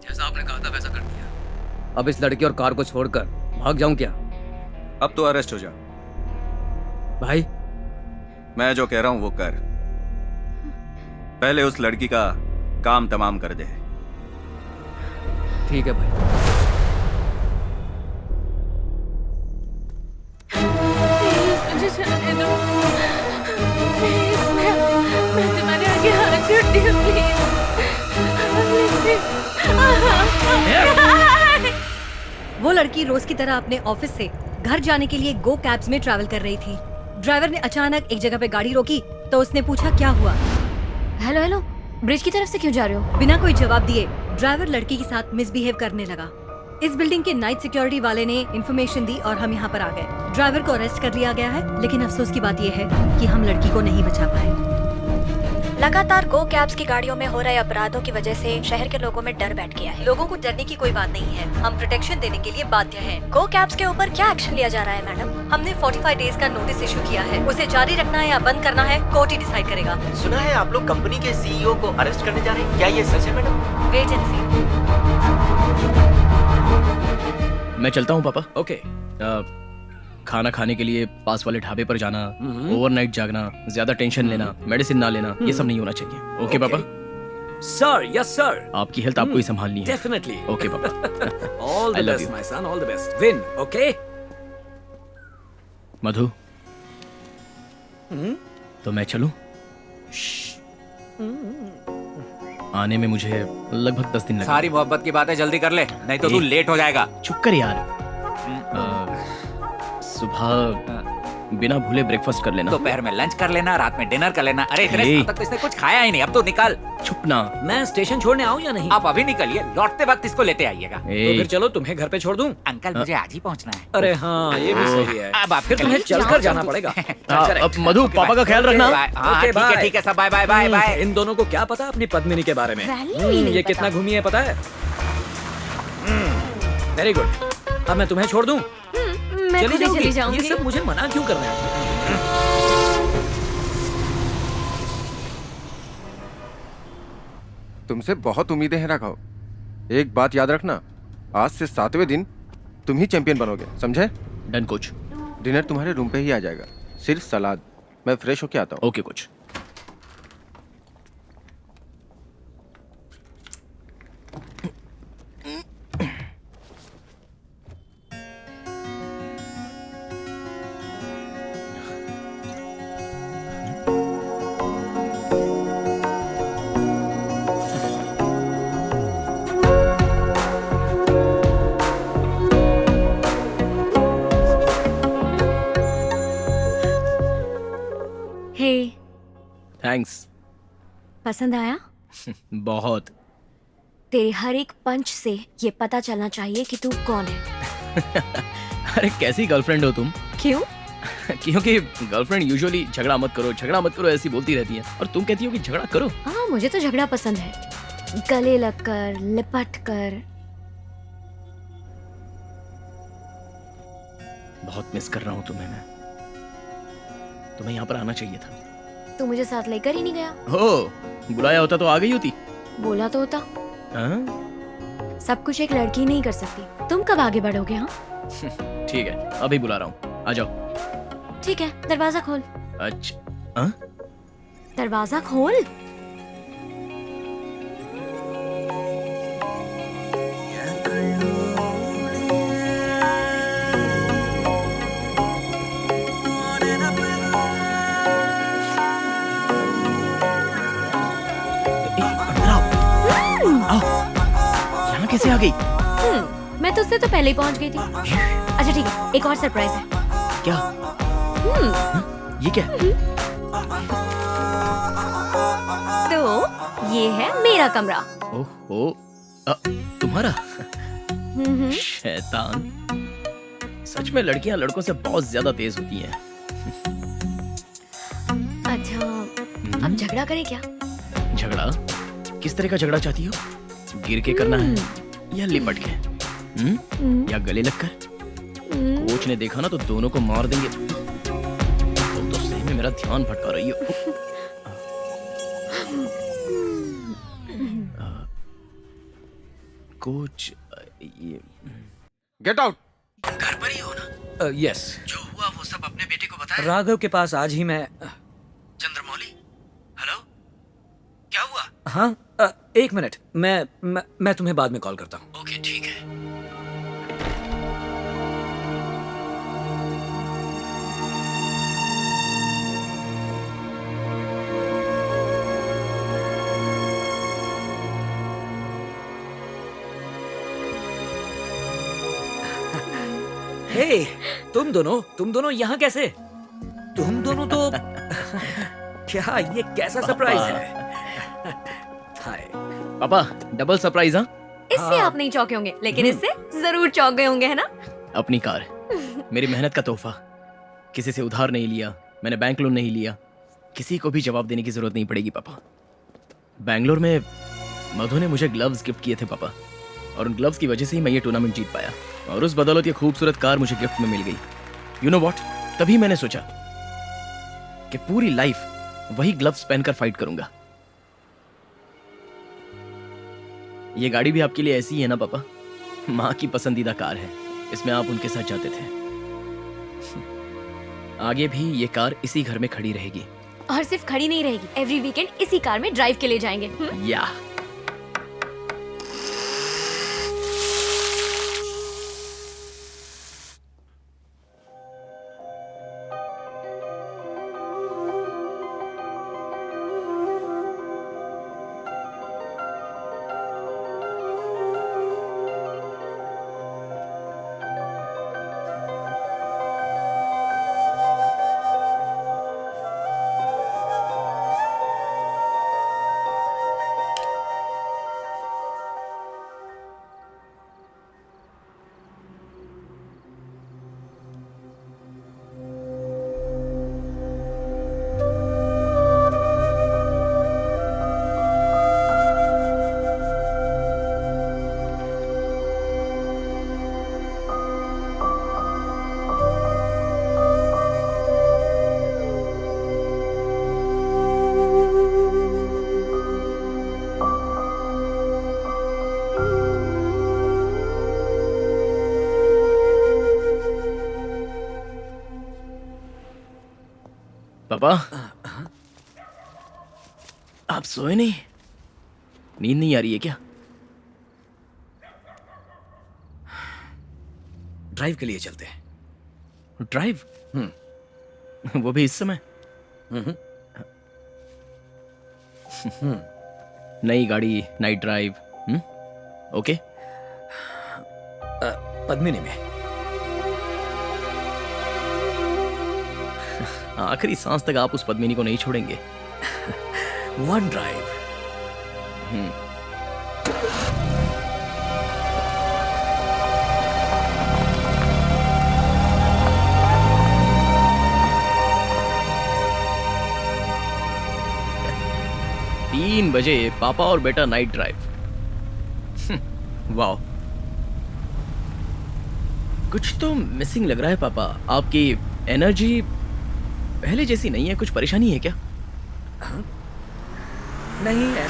जैसा आपने कहा था वैसा कर दिया। अब इस लड़की और कार को छोड़कर भाग जाऊं क्या? अब तो अरेस्ट हो जा। भाई, मैं जो कह रहा हूं वो कर। पहले उस लड़की का काम तमाम कर दे। ठीक है भाई। मुझे जाने दो प्लीज। मैं तुम्हारे आगे हाथ जोड़ती हूँ प्लीज। वो लड़की रोज की तरह अपने ऑफिस से घर जाने के लिए गो कैब्स में ट्रैवल कर रही थी। ड्राइवर ने अचानक एक जगह पे गाड़ी रोकी तो उसने पूछा क्या हुआ। हेलो हेलो, ब्रिज की तरफ से क्यों जा रहे हो? बिना कोई जवाब दिए ड्राइवर लड़की के साथ मिसबिहेव करने लगा। इस बिल्डिंग के नाइट सिक्योरिटी वाले ने इन्फॉर्मेशन दी और हम यहाँ पर आ गए। ड्राइवर को अरेस्ट कर लिया गया है, लेकिन अफसोस की बात यह है कि हम लड़की को नहीं बचा पाए। लगातार गो कैब्स की गाड़ियों में हो रहे अपराधों की वजह से शहर के लोगों में डर बैठ गया है। लोगों को डरने की कोई बात नहीं है, हम प्रोटेक्शन देने के लिए बाध्य हैं। गो कैब्स के ऊपर क्या एक्शन लिया जा रहा है मैडम? हमने 45 डेज का नोटिस इशू किया है। उसे जारी रखना है या बंद करना है कोर्ट ही डिसाइड करेगा। सुना है आप लोग कंपनी के सीईओ को अरेस्ट करने जा रहे हैं, क्या ये सच है मैडम? वेट एंड सी। मैं चलता हूँ पापा। ओके। खाना खाने के लिए पास वाले ढाबे पर जाना, ओवरनाइट जागना, ज्यादा टेंशन लेना, मेडिसिन ना लेना, ये सब नहीं होना चाहिए। ओके पापा? Sir, yes sir. आपकी हेल्थ आपको ही संभालनी है। डेफिनेटली। ओके पापा। All I the love best you. My son, all the best. Win, okay? Madhu, तो मैं चलूं? आने में मुझे लगभग 10 दिन लगेंगे। सारी मोहब्बत की बातें जल्दी कर ले, नहीं तो तू लेट हो जाएगा। चुप कर यार। सुबह बिना भूले ब्रेकफास्ट कर लेना, दोपहर में लंच कर लेना, रात में डिनर कर लेना। अरे इतने ए। साल तक तो इसने कुछ खाया ही नहीं, अब तो निकल। चुप ना। मैं स्टेशन छोड़ने आऊं या नहीं? आप अभी निकलिए, लौटते वक्त इसको लेते आइएगा। तो फिर चलो तुम्हें घर पे छोड़ दूं? अंकल मुझे आज ही पहुंचना है। अरे हाँ, ये भी सही है। अब फिर तुम्हें चलकर जाना पड़ेगा। अब मधु, पापा का ख्याल रखना। ओके, ठीक है सब, बाय बाय बाय बाय। इन दोनों को क्या पता अपनी पद्मिनी के बारे में? ये कितना घूमी है पता है? Very good. अब मैं तुम्हें छोड़ दूं? मैं खुद ही चली जाऊंगी। ये सब मुझे मना क्यों कर रहे हैं? तुमसे बहुत उम्मीदें हैं राघव। एक बात याद रखना, आज से 7वें दिन तुम ही चैंपियन बनोगे, समझे? Done coach. डिनर तुम्हारे रूम पे ही आ जाएगा, सिर्फ सलाद। मैं फ्रेश होके आता हूँ। Okay coach. Hey, thanks. पसंद आया? बहुत। तेरे हर एक पंच से ये पता चलना चाहिए कि तू कौन है। अरे कैसी गर्लफ्रेंड हो तुम? क्यों? क्योंकि गर्लफ्रेंड यूजुअली झगड़ा मत करो ऐसी बोलती रहती है, और तुम कहती हो कि झगड़ा करो। हाँ, मुझे तो झगड़ा पसंद है, गले लगकर, लिपट कर। बहुत मिस कर रहा हूँ तुम्हें मैं। तुम्हें यहाँ पर आना चाहिए था। तू मुझे साथ लेकर ही नहीं गया। हो, बुलाया होता तो आ गई होती। बोला तो होता। हाँ? सब कुछ एक लड़की नहीं कर सकती। तुम कब आगे बढ़ोगे? हाँ ठीक है, अभी बुला रहा हूँ, आ जाओ। ठीक है, दरवाजा खोल। अच्छा, हाँ? दरवाजा खोल। गई? मैं तो उससे तो पहले ही पहुंच गई थी। अच्छा ठीक है, एक और सरप्राइज है। क्या? ये क्या? तो ये है मेरा कमरा। ओहो, तुम्हारा? शैतान। सच में लड़कियां लड़कों से बहुत ज्यादा तेज होती हैं। अच्छा, अब झगड़ा करें क्या? झगड़ा? किस तरह का झगड़ा चाहती हो? गिर के करना है या लिपट के? या गले लगकर? कोच ने देखा ना तो दोनों को मार देंगे। तुम तो सही में मेरा ध्यान भटका रही हो। Coach, get out. घर पर ही हो ना? यस। जो हुआ वो सब अपने बेटे को बताया? राघव के पास आज ही मैं। चंद्रमौली, हेलो, क्या हुआ? हाँ, एक मिनट, मैं तुम्हें बाद में कॉल करता हूँ। ओके, ठीक है। हे, तुम दोनों यहाँ कैसे? तुम दोनों तो क्या ये कैसा सरप्राइज है? हाय पापा, डबल सरप्राइज। हाँ, इससे आप नहीं चौंके होंगे, लेकिन इससे जरूर चौंक गए होंगे, है ना? अपनी कार, मेरी मेहनत का तोहफा। किसी से उधार नहीं लिया, मैंने बैंक लोन नहीं लिया। किसी को भी जवाब देने की जरूरत नहीं पड़ेगी पापा। बैंगलोर में मधु ने मुझे ग्लव्स गिफ्ट किए थे पापा, और उन ग्लव्स की वजह से ही मैं ये टूर्नामेंट जीत पाया, और उस बदौलत ये खूबसूरत कार मुझे गिफ्ट में मिल गई। यू नो व्हाट, तभी मैंने सोचा कि पूरी लाइफ वही ग्लव्स पहनकर फाइट करूंगा। ये गाड़ी भी आपके लिए ऐसी ही है ना पापा? माँ की पसंदीदा कार है, इसमें आप उनके साथ जाते थे। आगे भी ये कार इसी घर में खड़ी रहेगी। और सिर्फ खड़ी नहीं रहेगी, एवरी वीकेंड इसी कार में ड्राइव के लिए जाएंगे। या पापा, आप सोए नहीं? नींद नहीं आ रही है क्या? ड्राइव के लिए चलते हैं। ड्राइव? वो भी इस समय? नई गाड़ी, नाइट ड्राइव। ओके। पद्मिनी में। आखिरी सांस तक आप उस पद्मिनी को नहीं छोड़ेंगे। One drive. तीन बजे पापा और बेटा नाइट ड्राइव। वाह, कुछ तो मिसिंग लग रहा है पापा। आपकी एनर्जी पहले जैसी नहीं है, कुछ परेशानी है क्या? नहीं है।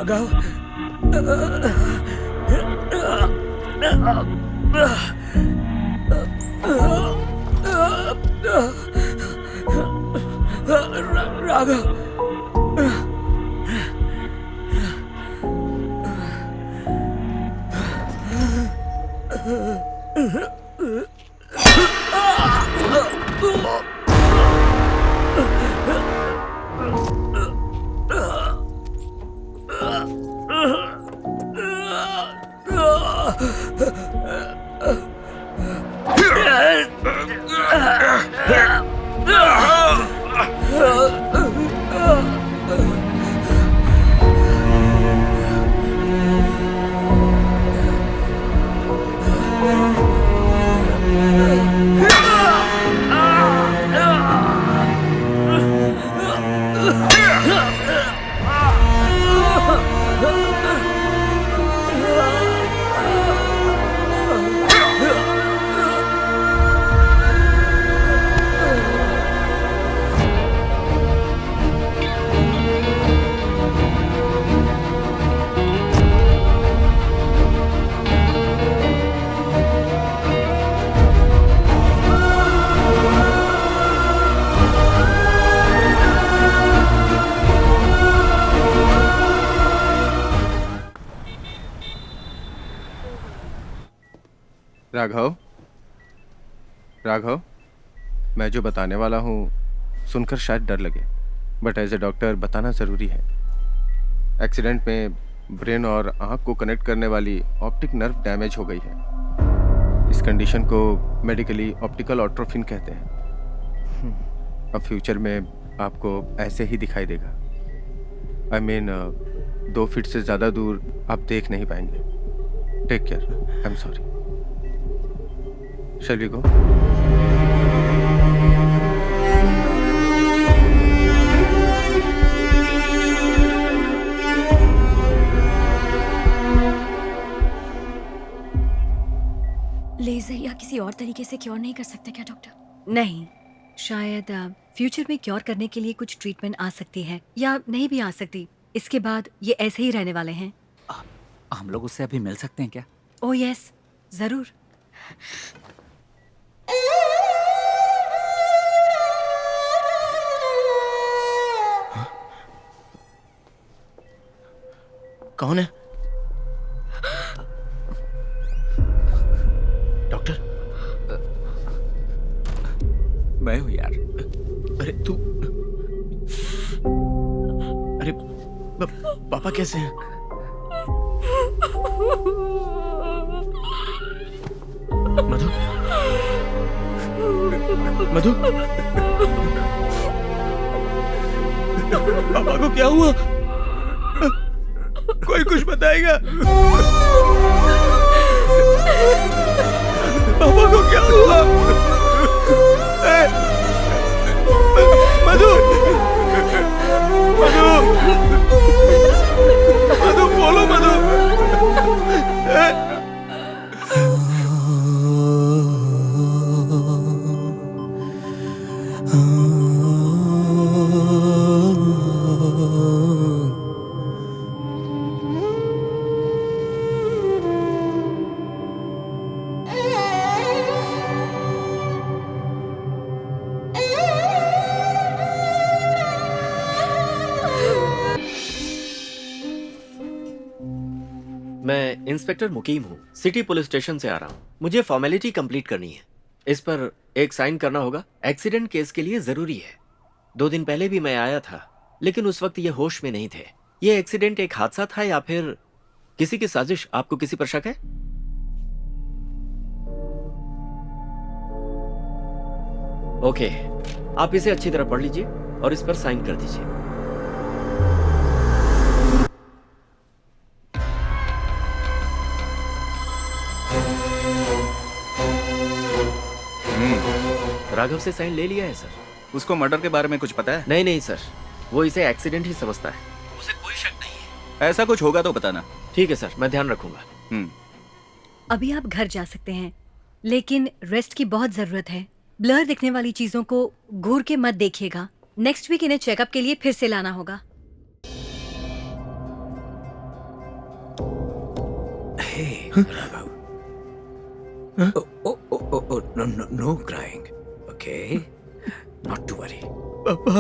राघव। राघव। राघव, राघव, मैं जो बताने वाला हूँ सुनकर शायद डर लगे, बट एज ए डॉक्टर बताना ज़रूरी है। एक्सीडेंट में ब्रेन और आँख को कनेक्ट करने वाली ऑप्टिक नर्व डैमेज हो गई है। इस कंडीशन को मेडिकली ऑप्टिकल एट्रोफी कहते हैं। अब फ्यूचर में आपको ऐसे ही दिखाई देगा। आई मीन 2 फीट से ज़्यादा दूर आप देख नहीं पाएंगे। Take care. I am sorry. Shall we go? लेजर या किसी और तरीके से क्योर नहीं कर सकते क्या डॉक्टर? नहीं, शायद फ्यूचर में क्योर करने के लिए कुछ ट्रीटमेंट आ सकती है या नहीं भी आ सकती। इसके बाद ये ऐसे ही रहने वाले हैं। हम लोग उससे अभी मिल सकते हैं क्या? ओह यस, जरूर। कौन है? डॉक्टर? मैं हूँ यार। अरे तू, अरे पापा कैसे हैं? मधु, मधु, पापा को क्या हुआ? कोई कुछ बताएगा? पापा को क्या हुआ? मधु, मधु, मधु बोलो मधु। मैं इंस्पेक्टर मुकीम हूँ, सिटी पुलिस स्टेशन से आ रहा हूँ। मुझे फॉर्मेलिटी कंप्लीट करनी है। इस पर एक साइन करना होगा। एक्सीडेंट केस के लिए जरूरी है। 2 दिन पहले भी मैं आया था, लेकिन उस वक्त ये होश में नहीं थे। ये एक्सीडेंट एक हादसा था या फिर किसी की साजिश? आपको किसी पर शक है? ओके, आप इसे अच्छी तरह पढ़ लीजिए और इस पर साइन कर दीजिए। राघव से साइन ले लिया है सर। उसको मर्डर के बारे में कुछ पता है? नहीं नहीं सर, वो इसे एक्सीडेंट ही समझता है। उसे कोई शक नहीं है। ऐसा कुछ होगा तो बताना। ठीक है सर, मैं ध्यान रखूंगा। अभी आप घर जा सकते हैं, लेकिन रेस्ट की बहुत जरूरत है। ब्लर दिखने वाली चीजों को घूर के मत देखिएगा। नेक्स्ट वीक इन्हें चेकअप के लिए फिर से लाना होगा। Hey, Raghav. No crying. Okay? Not to worry. पापा,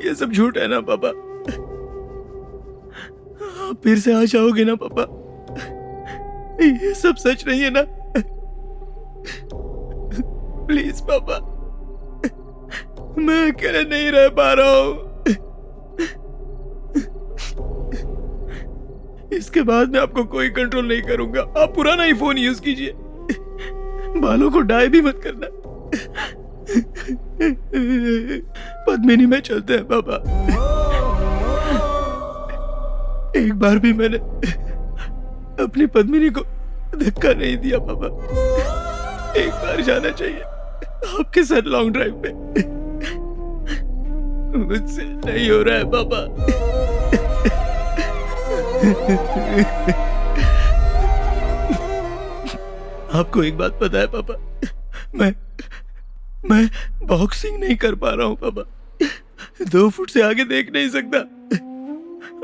ये सब झूठ है ना पापा? आप फिर से आ जाओगे ना पापा? ये सब सच नहीं है ना? प्लीज पापा, मैं अकेले नहीं रह पा रहा हूँ। इसके बाद मैं आपको कोई कंट्रोल नहीं करूंगा। आप पुराना ही फोन यूज कीजिए, बालों को डाई भी मत करना। पद्मिनी में चलते हैं पापा। एक बार भी मैंने अपनी पद्मिनी को धक्का नहीं दिया पापा। एक बार जाना चाहिए आपके साथ लॉन्ग ड्राइव पे। मुझसे नहीं हो रहा है पापा। आपको एक बात पता है पापा, मैं बॉक्सिंग नहीं कर पा रहा हूँ पापा। 2 फुट से आगे देख नहीं सकता।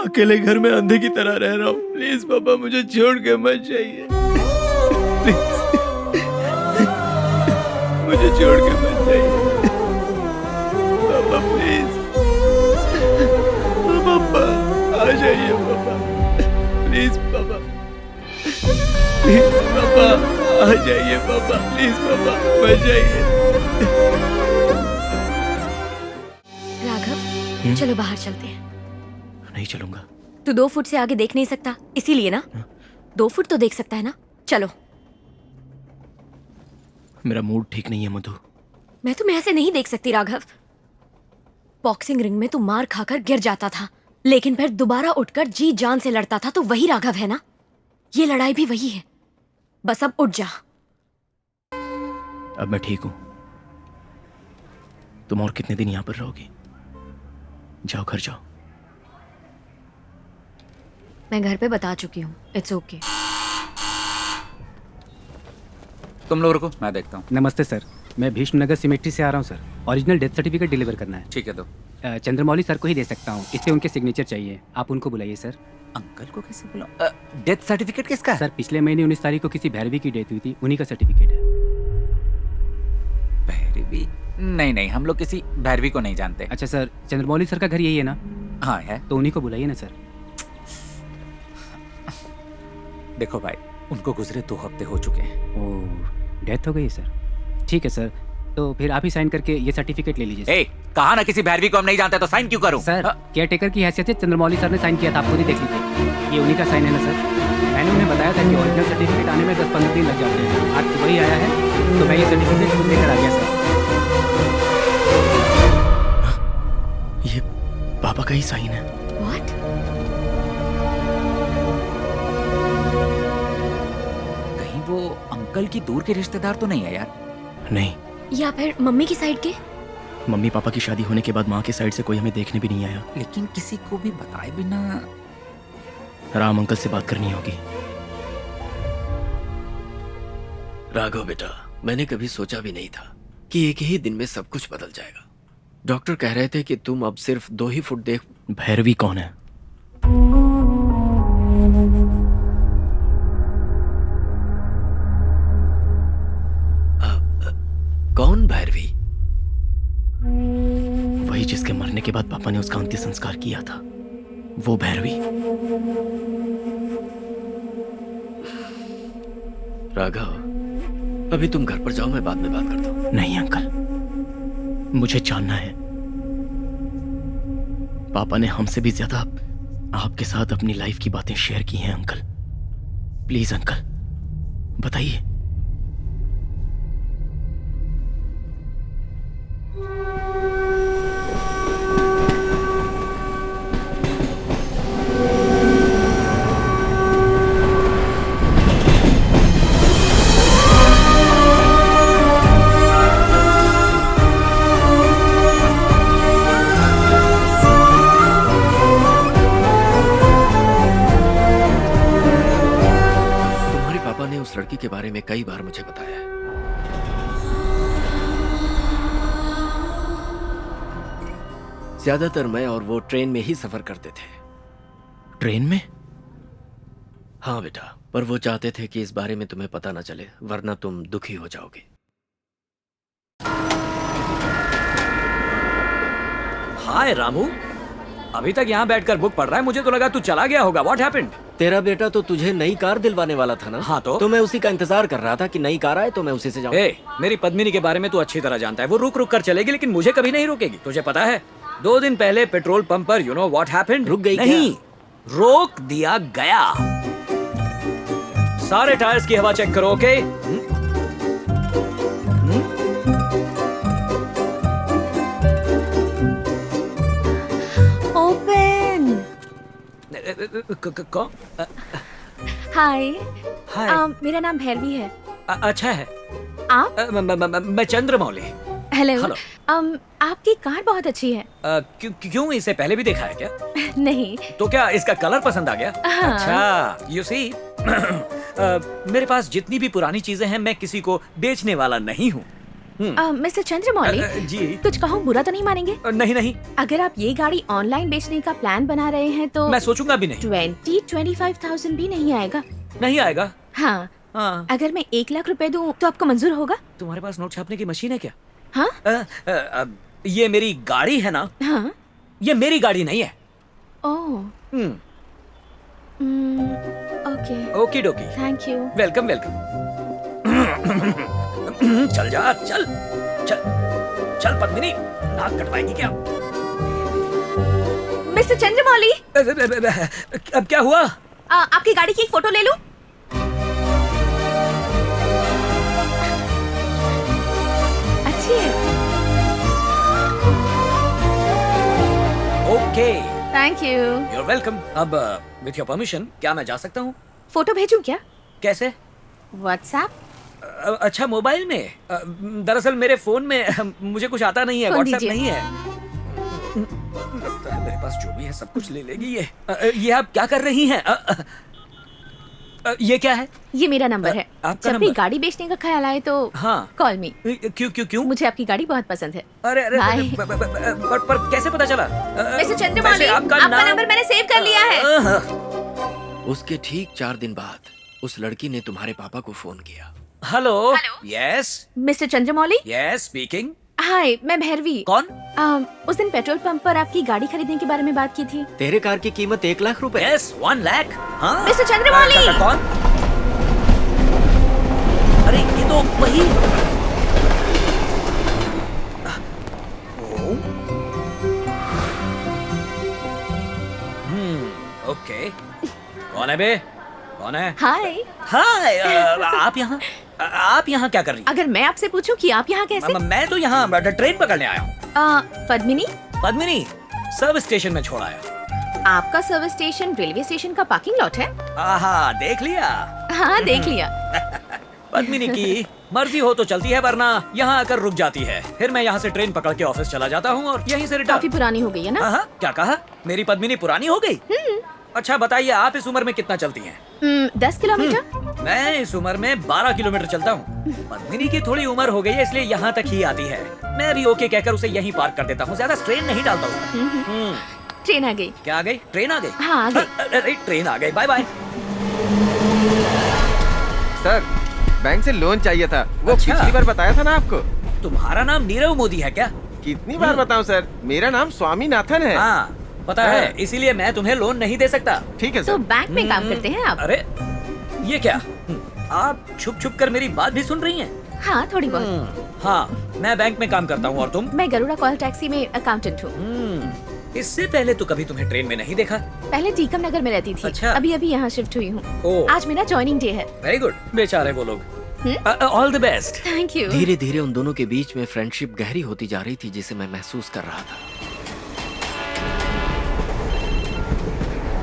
अकेले घर में अंधे की तरह रह रहा हूँ। प्लीज पापा, मुझे छोड़ के मत जाइए। प्लीज मुझे छोड़ के मत जाइए पापा। प्लीज पापा, आ जाइए पापा। प्लीज पापा, प्लीज पापा, आ जाइए पापा। प्लीज पापा, मत जाइए। राघव, चलो बाहर चलते हैं। नहीं चलूंगा। तू 2 फुट से आगे देख नहीं सकता, इसीलिए ना। 2 फुट तो देख सकता है ना। चलो। मेरा मूड ठीक नहीं है मधु। मैं तुम्हें ऐसे नहीं देख सकती राघव। बॉक्सिंग रिंग में तू मार खाकर गिर जाता था, लेकिन फिर दोबारा उठकर जी जान से लड़ता था। तो वही राघव है ना। ये लड़ाई भी वही है। बस अब उठ जा। अब मैं ठीक हूं। तुम और कितने दिन यहां पर रहोगी? जाओ, घर जाओ। मैं घर पे बता चुकी हूँ। It's okay. तुम लोगों को मैं देखता हूँ। नमस्ते सर, मैं भीष्मनगर सिमेट्री से आ रहा हूँ sir. Original death certificate deliver करना है। ठीक है, दो। चंद्रमौली सर को ही दे सकता हूँ, इस पे उनके सिग्नेचर चाहिए। आप उनको बुलाइए सर। अंकल को कैसे बुलाऊं? डेथ सर्टिफिकेट किसका है? सर, पिछले महीने 19 तारीख को किसी भैरवी की डेथ हुई थी, उन्हीं का सर्टिफिकेट है। भैरवी? नहीं, हम लोग किसी भैरवी को नहीं जानते। अच्छा सर, चंद्रमौली सर का घर यही है ना? हाँ है। तो उन्हीं को बुलाइए ना सर। देखो भाई, उनको गुजरे 2 हफ्ते हो चुके हैं। ओह, डेथ हो गई है सर। ठीक है सर, तो फिर आप ही साइन करके ये सर्टिफिकेट ले लीजिए। कहा ना किसी भैरवी को हम नहीं जानते, तो साइन क्यों करूं? सर, केयरटेकर की हैसियत से चंद्रमौली सर ने साइन किया था, आप खुद ही देख लीजिए। ये उन्हीं का साइन है ना सर? मैंने उन्हें बताया था कि ओरिजिनल सर्टिफिकेट आने में 10-15 दिन लग जाते हैं। आज सुबह ही आया है, तो मैं ये सर्टिफिकेट खुद लेकर आ गया सर। ये पापा का ही साइन है। What? कहीं वो अंकल की दूर के रिश्तेदार तो नहीं है यार? नहीं। या फिर मम्मी की साइड के? मम्मी पापा की शादी होने के बाद माँ की साइड से कोई हमें देखने भी नहीं आया। लेकिन किसी को भी बताए बिना राम अंकल से बात करनी होगी। राघव बेटा, मैंने कभी सोचा भी नहीं था कि एक ही दिन में सब कुछ बदल जाएगा। डॉक्टर कह रहे थे कि तुम अब सिर्फ 2 ही फुट देख। भैरवी कौन है? कौन भैरवी? वही जिसके मरने के बाद पापा ने उसका अंतिम संस्कार किया था, वो भैरवी। राघव, अभी तुम घर पर जाओ, मैं बाद में बात करता हूँ। नहीं अंकल, मुझे जानना है। पापा ने हमसे भी ज्यादा आपके साथ अपनी लाइफ की बातें शेयर की हैं अंकल। प्लीज अंकल, बताइए। उस लड़की के बारे में कई बार मुझे बताया है। ज्यादातर मैं और वो ट्रेन में ही सफर करते थे। ट्रेन में? हाँ बेटा, पर वो चाहते थे कि इस बारे में तुम्हें पता न चले, वरना तुम दुखी हो जाओगे। हाय रामू, अभी तक यहाँ बैठकर बुक पढ़ रहा है। मुझे तो लगा तू चला गया होगा। What happened? तेरा बेटा तो तुझे नई कार दिलवाने वाला था ना? हाँ तो मैं उसी का इंतजार कर रहा था कि नई कार आए तो मैं उसी से जाऊँ। मेरी पद्मिनी के बारे में तू अच्छी तरह जानता है। वो रुक रुक कर चलेगी लेकिन मुझे कभी नहीं रोकेगी। तुझे पता है 2 दिन पहले पेट्रोल पंप पर यू नो व्हाट हैपेंड? रुक गई? नहीं, रोक दिया गया। सारे टायर्स की हवा चेक करो। Okay open. कौन? हाय हाय। मेरा नाम भैरवी है। अच्छा है। आप? मैं चंद्रमौली। हेलो। आपकी कार बहुत अच्छी है। क्यों इसे पहले भी देखा है क्या? नहीं। तो क्या इसका कलर पसंद आ गया? हाँ। अच्छा, यू सी मेरे पास जितनी भी पुरानी चीजें हैं मैं किसी को बेचने वाला नहीं हूँ। मिस्टर चंद्रमौली, जी कुछ कहूँ बुरा तो नहीं मानेंगे? नहीं नहीं। अगर आप ये गाड़ी ऑनलाइन बेचने का प्लान बना रहे हैं तो मैं सोचूंगा भी नहीं। 20-25,000 भी नहीं आएगा। नहीं आएगा? हाँ। हाँ। अगर मैं 1 लाख रुपए दूं तो आपको मंजूर होगा? तुम्हारे पास नोट छापने की मशीन है क्या? हाँ। ये मेरी गाड़ी है ना? हाँ। ये मेरी गाड़ी नहीं है। Oh. Okay. Okay dokey. Thank you. Welcome welcome. चल जा, चल चल चल पद्मिनी, नाक कटवाएगी क्या? मिस्टर चंद्रमौली, अब क्या हुआ? आपकी गाड़ी की एक फोटो ले लूं? अच्छी है। Okay. Thank you. You're welcome. अब विथ योर परमिशन क्या मैं जा सकता हूँ? फोटो भेजूं क्या? कैसे? व्हाट्सएप? अच्छा, मोबाइल में? दरअसल मेरे फोन में मुझे कुछ आता नहीं है, व्हाट्सएप नहीं है। लगता है मेरे पास जो भी है सब कुछ ले लेगी ये आप क्या कर रही हैं? ये क्या है? ये मेरा नंबर है। आपका जब भी नंबर? गाड़ी बेचने का ख्याल आए तो हाँ। कॉल मी। क्यों क्यों क्यों? मुझे आपकी गाड़ी बहुत पसंद है। अरे अरे बाय। पर कैसे पता चला? मिस्टर चंद्रमौली, आपका नंबर मैंने सेव कर लिया है। उसके ठीक 4 दिन बाद उस लड़की ने तुम्हारे पापा को फोन किया। Hello. Yes. Mister Chandramouli. Yes, speaking. Hi, मैं भैरवी। कौन? उस दिन पेट्रोल पंप पर आपकी गाड़ी खरीदने के बारे में बात की थी। तेरे कार की कीमत 1 लाख रुपए। यस, 1 लाख। हाँ? मिस्टर चंद्रमौली। कौन? अरे ये तो वही। ओके। कौन है बे? कौन है? हाय। हाय। आप यहाँ क्या कर रही? अगर मैं आपसे पूछूं कि आप यहाँ कैसे? मैं तो यहाँ ट्रेन पकड़ने आया हूँ। पद्मिनी? पद्मिनी सर्विस स्टेशन में छोड़ आया। आपका सर्विस स्टेशन रेलवे स्टेशन का पार्किंग लॉट है? आहा, देख लिया? हाँ, देख लिया। पद्मिनी की मर्जी हो तो चलती है, वरना यहाँ आकर रुक जाती है। फिर मैं यहाँ से ट्रेन पकड़ के ऑफिस चला जाता हूँ और यहीं से रिटर्न। काफी पुरानी हो गई है ना? हाँ, क्या कहा? मेरी पद्मिनी पुरानी हो गई? अच्छा बताइए, आप इस उम्र में कितना चलती हैं? 10 किलोमीटर। मैं इस उम्र में 12 किलोमीटर चलता हूँ। पद्मिनी की थोड़ी उम्र हो गई है इसलिए यहाँ तक ही आती है। मैं भी ओके कहकर उसे यहीं पार्क कर देता हूँ, ज्यादा स्ट्रेन नहीं डालता हूँ। ट्रेन आ गई। क्या आ गई? ट्रेन आ गई? हाँ, आ गई। अरे ट्रेन आ गई। Bye bye. सर, बैंक से लोन चाहिए था। वो अच्छा। पिछली बार बताया था ना आपको। तुम्हारा नाम नीरव मोदी है क्या? कितनी बार बताऊं सर, मेरा नाम स्वामीनाथन है। हाँ, पता है, इसीलिए मैं तुम्हें लोन नहीं दे सकता। ठीक है तो बैंक में काम करते हैं आप? अरे ये क्या? आप छुप छुप कर मेरी बात भी सुन रही हैं? हाँ, थोड़ी बहुत। हाँ, मैं बैंक में काम करता हूँ। और तुम? मैं गरुड़ा कॉल टैक्सी में अकाउंटेंट हूँ। इससे पहले तो कभी तुम्हें ट्रेन में नहीं देखा। पहले टीकम नगर में रहती थी। अच्छा। अभी अभी यहाँ शिफ्ट हुई हूँ। ओह। आज मेरा ज्वाइनिंग डे है। Very good. बेचारे वो लोग। All the best. Thank you. धीरे धीरे उन दोनों के बीच में फ्रेंडशिप गहरी होती जा रही थी, जिसे मैं महसूस कर रहा था।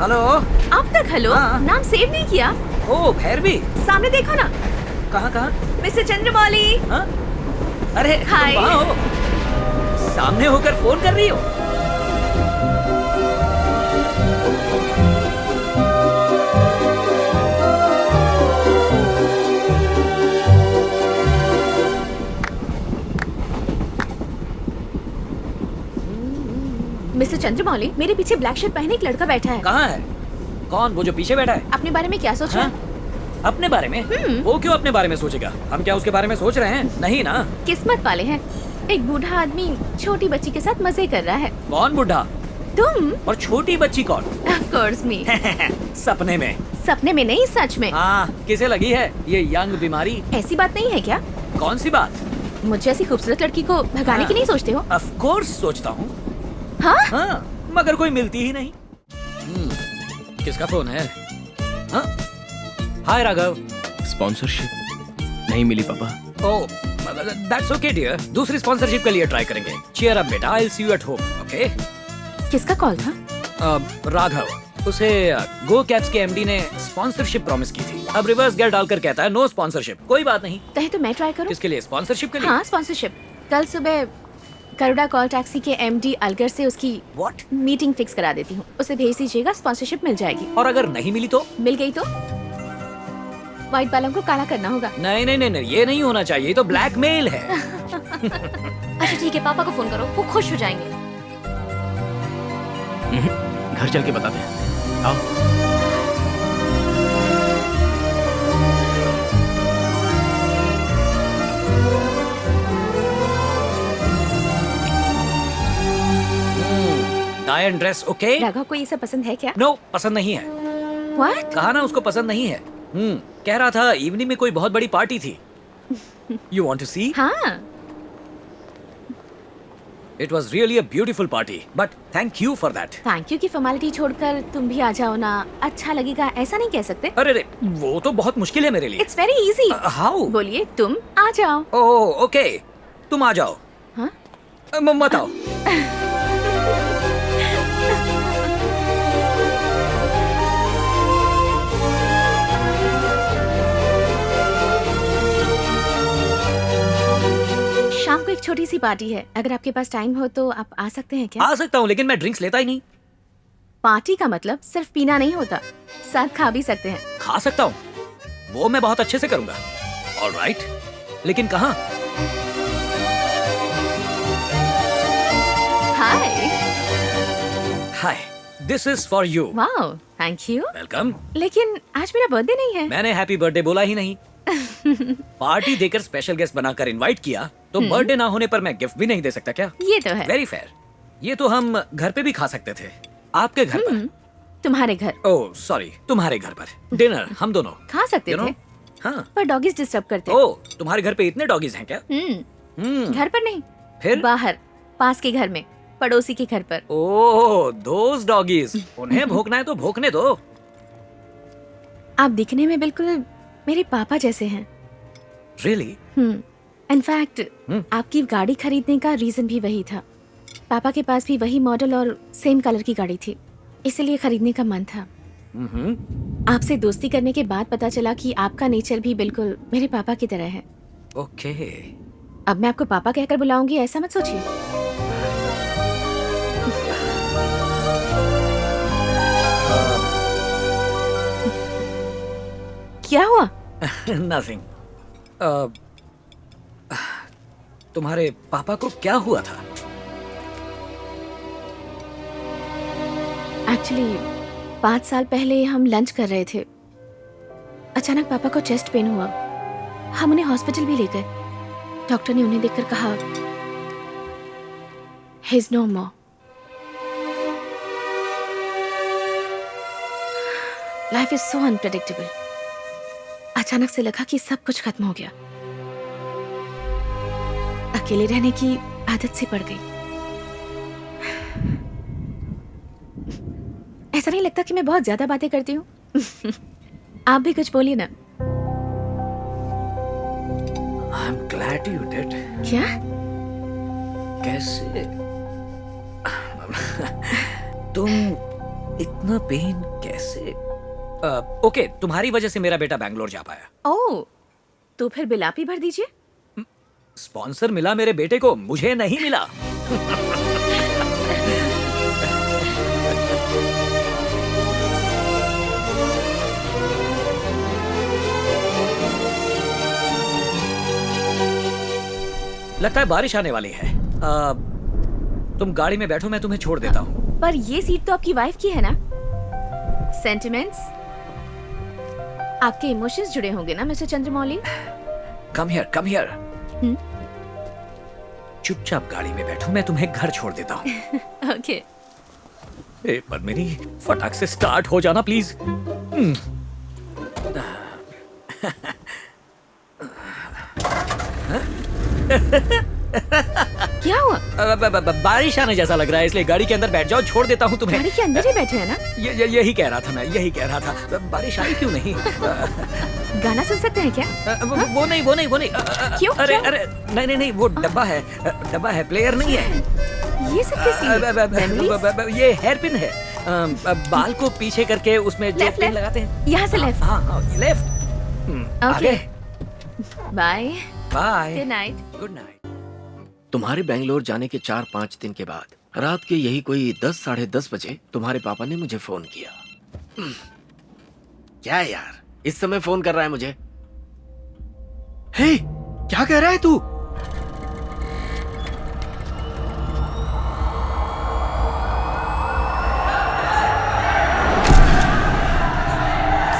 हेलो। अब तक हेलो? नाम सेव नहीं किया? ओ भैरवी। सामने देखो ना। कहाँ कहाँ? मिस्टर चंद्रमौली। अरे हाय। तुम वहाँ हो? सामने होकर फोन कर रही हो? मिस्टर चंद्रमौली, मेरे पीछे ब्लैक शर्ट पहने एक लड़का बैठा है। कहाँ है? कौन? वो जो पीछे बैठा है? अपने बारे में क्या सोच रहा है? अपने बारे में? वो क्यों अपने बारे में सोचेगा? हम क्या उसके बारे में सोच रहे हैं? नहीं ना। किस्मत वाले हैं। एक बूढ़ा आदमी छोटी बच्ची के साथ मजे कर रहा है। कौन बूढ़ा? तुम। और छोटी बच्ची कौन? Of course me। सपने में। सपने में नहीं, सच में। हाँ, किसे लगी है ये यंग बीमारी? ऐसी बात नहीं है क्या? कौन सी बात? मुझे ऐसी खूबसूरत लड़की को भगाने की नहीं सोचते हो? Of course सोचता हूँ। हाँ? मगर कोई मिलती ही नहीं। किसका फोन है? हाँ? हाय राघव। स्पॉन्सरशिप नहीं मिली पापा। ओह, दैट्स ओके डियर। दूसरी स्पॉन्सरशिप के लिए ट्राई करेंगे। चीयर अप बेटा, I will see you at home, okay? किसका कॉल था? राघव। उसे गो कैब्स के एमडी ने स्पॉन्सरशिप प्रॉमिस की थी। अब रिवर्स गियर डालकर कहता है नो स्पॉन्सरशिप। कोई बात नहीं। कहे तो मैं ट्राई करूं? किसके लिए? स्पॉन्सरशिप के लिए? हाँ, स्पॉन्सरशिप। कल सुबह गरुड़ा कॉल टैक्सी के एमडी अलगर से उसकी मीटिंग फिक्स करा देती हूँ। उसे भेज दीजिएगा, स्पॉन्सरशिप मिल जाएगी। और अगर नहीं मिली तो? मिल गई तो व्हाइट बालों को काला करना होगा। नहीं नहीं नहीं, ये नहीं होना चाहिए। ये तो ब्लैकमेल है। अच्छा ठीक है, पापा को फोन करो, वो खुश हो जाएंगे। घर चल के बताते हैं। आओ। Tie and dress okay? Raghav को ये सब पसंद है क्या? नो, पसंद नहीं है। What? कहा ना उसको पसंद नहीं है। कह रहा था इवनिंग में कोई बहुत बड़ी पार्टी थी। You want to see? हाँ। It was really a beautiful party, but thank you for that. Thank you की फॉर्मेलिटी छोड़कर तुम भी आ जाओ ना, अच्छा लगेगा, ऐसा नहीं कह सकते? अरे रे, वो तो बहुत मुश्किल है मेरे लिए। It's very easy. How? बोलिए, तुम आ जाओ। ओह ओके, तुम आ जाओ। हाँ? मत आओ। शाम को एक छोटी सी पार्टी है, अगर आपके पास टाइम हो तो आप आ सकते हैं क्या? आ सकता हूँ, लेकिन मैं ड्रिंक्स लेता ही नहीं। पार्टी का मतलब सिर्फ पीना नहीं होता, साथ खा भी सकते हैं। खा सकता हूँ, वो मैं बहुत अच्छे से करूंगा। ऑलराइट, लेकिन कहाँ? Hi. Hi, this is for you. Wow, thank you. Welcome. लेकिन आज मेरा बर्थडे नहीं है। मैंने हैप्पी बर्थडे बोला ही नहीं। पार्टी देकर स्पेशल गेस्ट बनाकर इनवाइट किया, तो बर्थडे ना होने पर मैं गिफ्ट भी नहीं दे सकता क्या? ये तो है। Very fair. ये तो हम घर पे भी खा सकते थे। आपके घर पर? तुम्हारे घर। ओह सॉरी, तुम्हारे घर पर डिनर हम दोनों खा सकते थे। हाँ, पर डॉगीज डिस्टर्ब करते। ओह, तुम्हारे घर पे इतने डॉगीज हैं क्या? घर पर नहीं, फिर बाहर, पास के घर में, पड़ोसी के घर पर। ओह, दोस डॉगीज। उन्हें भौंकना है तो भौंकने दो। आप दिखने में बिल्कुल मेरे पापा जैसे हैं। Really? इनफैक्ट आपकी गाड़ी खरीदने का रीजन भी वही था। पापा के पास भी वही मॉडल और सेम कलर की गाड़ी थी, इसलिए खरीदने का मन था। आपसे दोस्ती करने के बाद पता चला कि आपका नेचर भी बिल्कुल मेरे पापा की तरह है। ओके। अब मैं आपको पापा कहकर बुलाऊंगी, ऐसा मत सोचिए। क्या हुआ? Nothing. तुम्हारे पापा को क्या हुआ था? एक्चुअली 5 साल पहले हम लंच कर रहे थे, अचानक पापा को चेस्ट पेन हुआ। हम उन्हें हॉस्पिटल भी ले गए। डॉक्टर ने उन्हें देखकर कहा, he is no more. Life is so unpredictable. अचानक से लगा कि सब कुछ खत्म हो गया। अकेले रहने की आदत सी पड़ गई। ऐसा नहीं लगता कि मैं बहुत ज्यादा बातें करती हूँ? आप भी कुछ बोलिए ना। I'm glad you did. क्या? कैसे? तुम इतना पेन कैसे? ओके, तुम्हारी वजह से मेरा बेटा बैंगलोर जा पाया। ओह, तो फिर बिल आप ही भर दीजिए। स्पॉन्सर मिला मेरे बेटे को, मुझे नहीं मिला। लगता है बारिश आने वाली है। तुम गाड़ी में बैठो, मैं तुम्हें छोड़ देता हूँ। पर ये सीट तो आपकी वाइफ की है ना? सेंटिमेंट्स? आपके इमोशंस जुड़े होंगे ना मिस्टर चंद्रमौली? Come here. चुपचाप गाड़ी में बैठो, मैं तुम्हें घर छोड़ देता हूँ। ओके। पद्मिनी, फटाक से स्टार्ट हो जाना प्लीज। क्या हुआ? बारिश आने जैसा लग रहा है, इसलिए गाड़ी के अंदर बैठ जाओ, छोड़ देता हूँ तुम्हें। गाड़ी के अंदर ही बैठे हैं ना? यही कह रहा था मैं, यही कह रहा था। बारिश आई क्यों नहीं? गाना सुन सकते हैं क्या? वो नहीं। क्यों? अरे नहीं, वो डब्बा है, प्लेयर नहीं है। ये सब किस लिए? ये हेयर पिन है। बाल को पीछे करके उसमें जो पिन लगाते हैं। यहाँ से लेफ्ट। हाँ, लेफ्ट। आगे। बाय। Good night. तुम्हारे बेंगलोर जाने के 4-5 दिन के बाद रात के यही कोई 10 साढ़े 10 बजे तुम्हारे पापा ने मुझे फोन किया। क्या है यार, इस समय फोन कर रहा है मुझे? हे, क्या कह रहा है तू?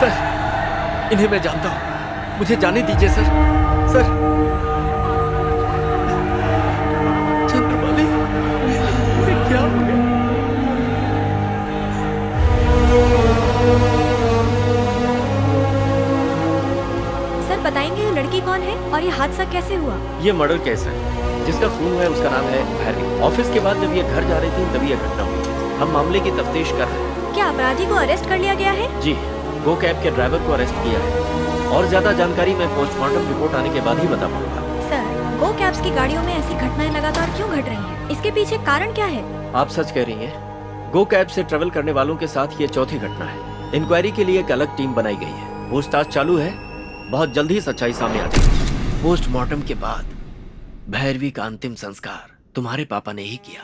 सर, इन्हें मैं जानता हूं, मुझे जाने दीजिए सर। चंद्रमौली, ये क्या हो गया? सर बताएंगे ये लड़की कौन है और ये हादसा कैसे हुआ? ये मर्डर केस है। जिसका खून हुआ है उसका नाम है भैरवी। ऑफिस के बाद जब ये घर जा रही थी तभी ये घटना हुई। हम मामले की तफ्तीश कर रहे हैं। क्या अपराधी को अरेस्ट कर लिया गया है? जी, गो कैब के ड्राइवर को अरेस्ट किया है और ज्यादा जानकारी मैं पोस्टमार्टम रिपोर्ट आने के बाद ही बता पाऊंगा। सर, गो कैब्स की गाड़ियों में ऐसी घटनाएं लगातार क्यों घट रही हैं? इसके पीछे कारण क्या है? आप सच कह रही हैं। गो कैब से ट्रेवल करने वालों के साथ ये चौथी घटना है। इंक्वायरी के लिए एक अलग टीम बनाई गई है। पूछताछ चालू है, बहुत जल्द ही सच्चाई सामने आ जाएगी। पोस्टमार्टम के बाद भैरवी का अंतिम संस्कार तुम्हारे पापा ने ही किया।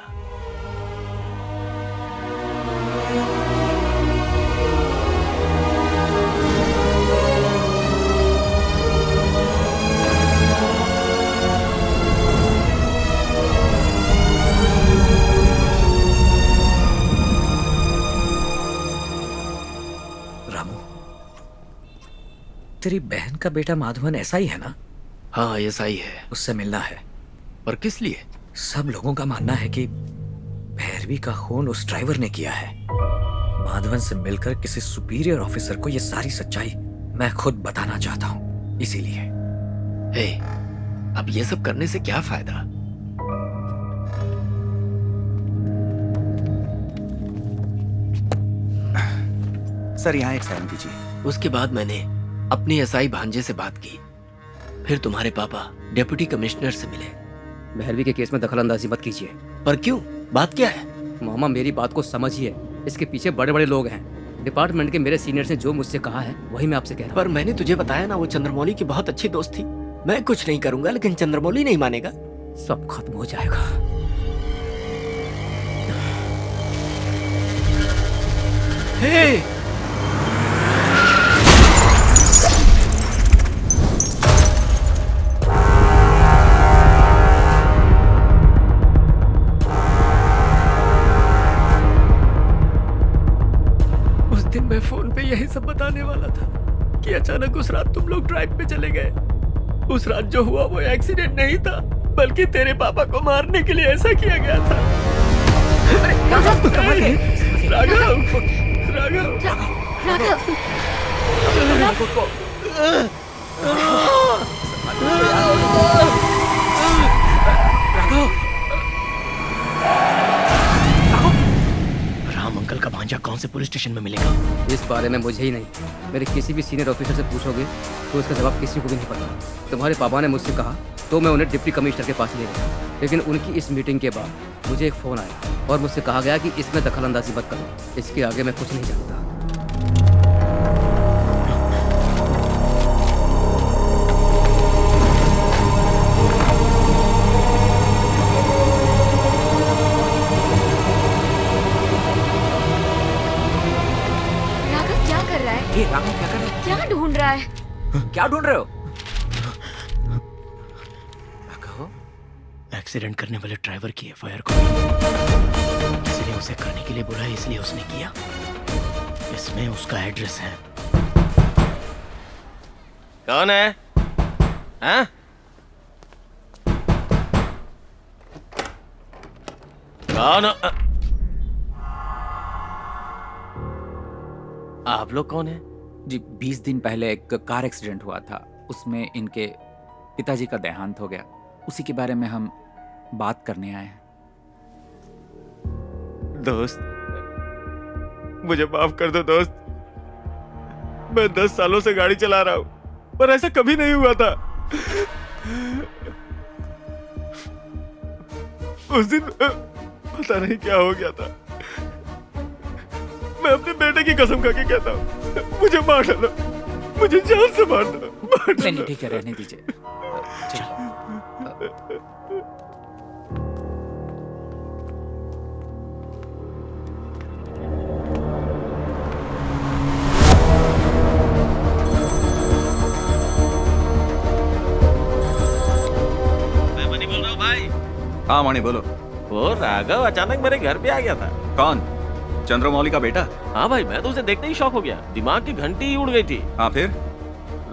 तेरी बहन का बेटा माधवन ऐसा ही है ना? हाँ, ऐसा ही है। उससे मिलना है। पर किस लिए? सब लोगों का मानना है कि भैरवी का खून उस ड्राइवर ने किया है। माधवन से मिलकर किसी सुपीरियर ऑफिसर को ये सारी सच्चाई मैं खुद बताना चाहता हूँ, इसीलिए। हे, अब ये सब करने से क्या फायदा? सर, यहाँ एक साइन कीजिए। उसके बाद मैंने अपनी एसआई भांजे से बात की। फिर तुम्हारे पापा डिप्टी कमिश्नर से मिले। भैरवी के केस में दखलंदाजी मत कीजिए। पर क्यों? बात क्या है? मामा, मेरी बात को समझिए। इसके पीछे बड़े बड़े लोग हैं। डिपार्टमेंट के मेरे सीनियर्स ने जो मुझसे कहा है वही मैं आपसे कह रहा हूँ। पर मैंने तुझे बताया ना, वो चंद्रमौली की बहुत अच्छी दोस्त थी। मैं कुछ नहीं करूंगा, लेकिन चंद्रमौली नहीं मानेगा। सब खत्म हो जाएगा। हे! मैं फोन पे यही सब बताने वाला था कि अचानक उस रात तुम लोग ड्राइव पे चले गए। उस रात जो हुआ वो एक्सीडेंट नहीं था, बल्कि तेरे पापा को मारने के लिए ऐसा किया गया था। राम अंकल का भांजा कौन से पुलिस स्टेशन में मिलेगा? इस बारे में मुझे ही नहीं, मेरे किसी भी सीनियर ऑफिसर से पूछोगे तो इसका जवाब किसी को भी नहीं पता। तुम्हारे पापा ने मुझसे कहा तो मैं उन्हें डिप्टी कमिश्नर के पास ले गया, लेकिन उनकी इस मीटिंग के बाद मुझे एक फ़ोन आया और मुझसे कहा गया कि इसमें दखलंदाजी मत करो। इसके आगे मैं कुछ नहीं जानता। राघव क्या कर रहे हो? क्या ढूंढ रहा है? क्या ढूंढ रहे हो? एक्सीडेंट करने वाले ड्राइवर की एफआईआर को किसी ने उसे करने के लिए बुलाया, इसलिए उसने किया। इसमें उसका एड्रेस है। कौन है? हाँ? कौन? आप लोग कौन है? जी 20 दिन पहले एक कार एक्सीडेंट हुआ था, उसमें इनके पिताजी का देहांत हो गया। उसी के बारे में हम बात करने आए हैं। दोस्त, मुझे माफ कर दो दोस्त। मैं 10 सालों से गाड़ी चला रहा हूं, पर ऐसा कभी नहीं हुआ था। उस दिन पता नहीं क्या हो गया था। मैं अपने बेटे की कसम खा के कहता हूं, मुझे मार डालो, मुझे जान से मार दो। नहीं ठीक है, रहने दीजिए। मैं मनी बोल रहा हूँ भाई। हाँ मणि बोलो। वो राघव अचानक मेरे घर पे आ गया था। कौन? चंद्रमौली का बेटा? हाँ भाई, मैं तो उसे देखते ही शॉक हो गया। दिमाग की घंटी ही उड़ गई थी। हाँ फिर?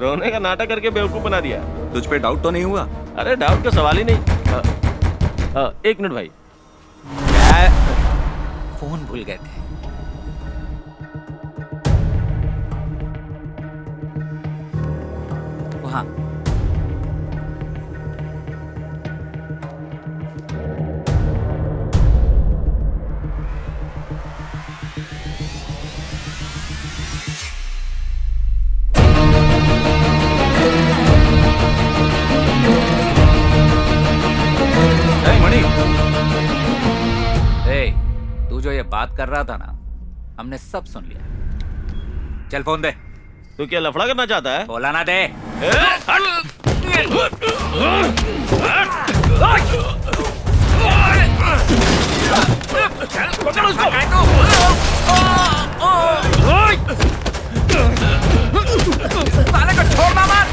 रोने का नाटक करके बेवकूफ बना दिया। तुझ पे डाउट तो नहीं हुआ? अरे डाउट का सवाल ही नहीं। एक मिनट भाई। क्या? फोन भूल गए थे। वहाँ तू जो ये बात कर रहा था ना, हमने सब सुन लिया। चल फोन दे। तू क्या लफड़ा करना चाहता है? बोला ना दे। साले को छोड़ना मत।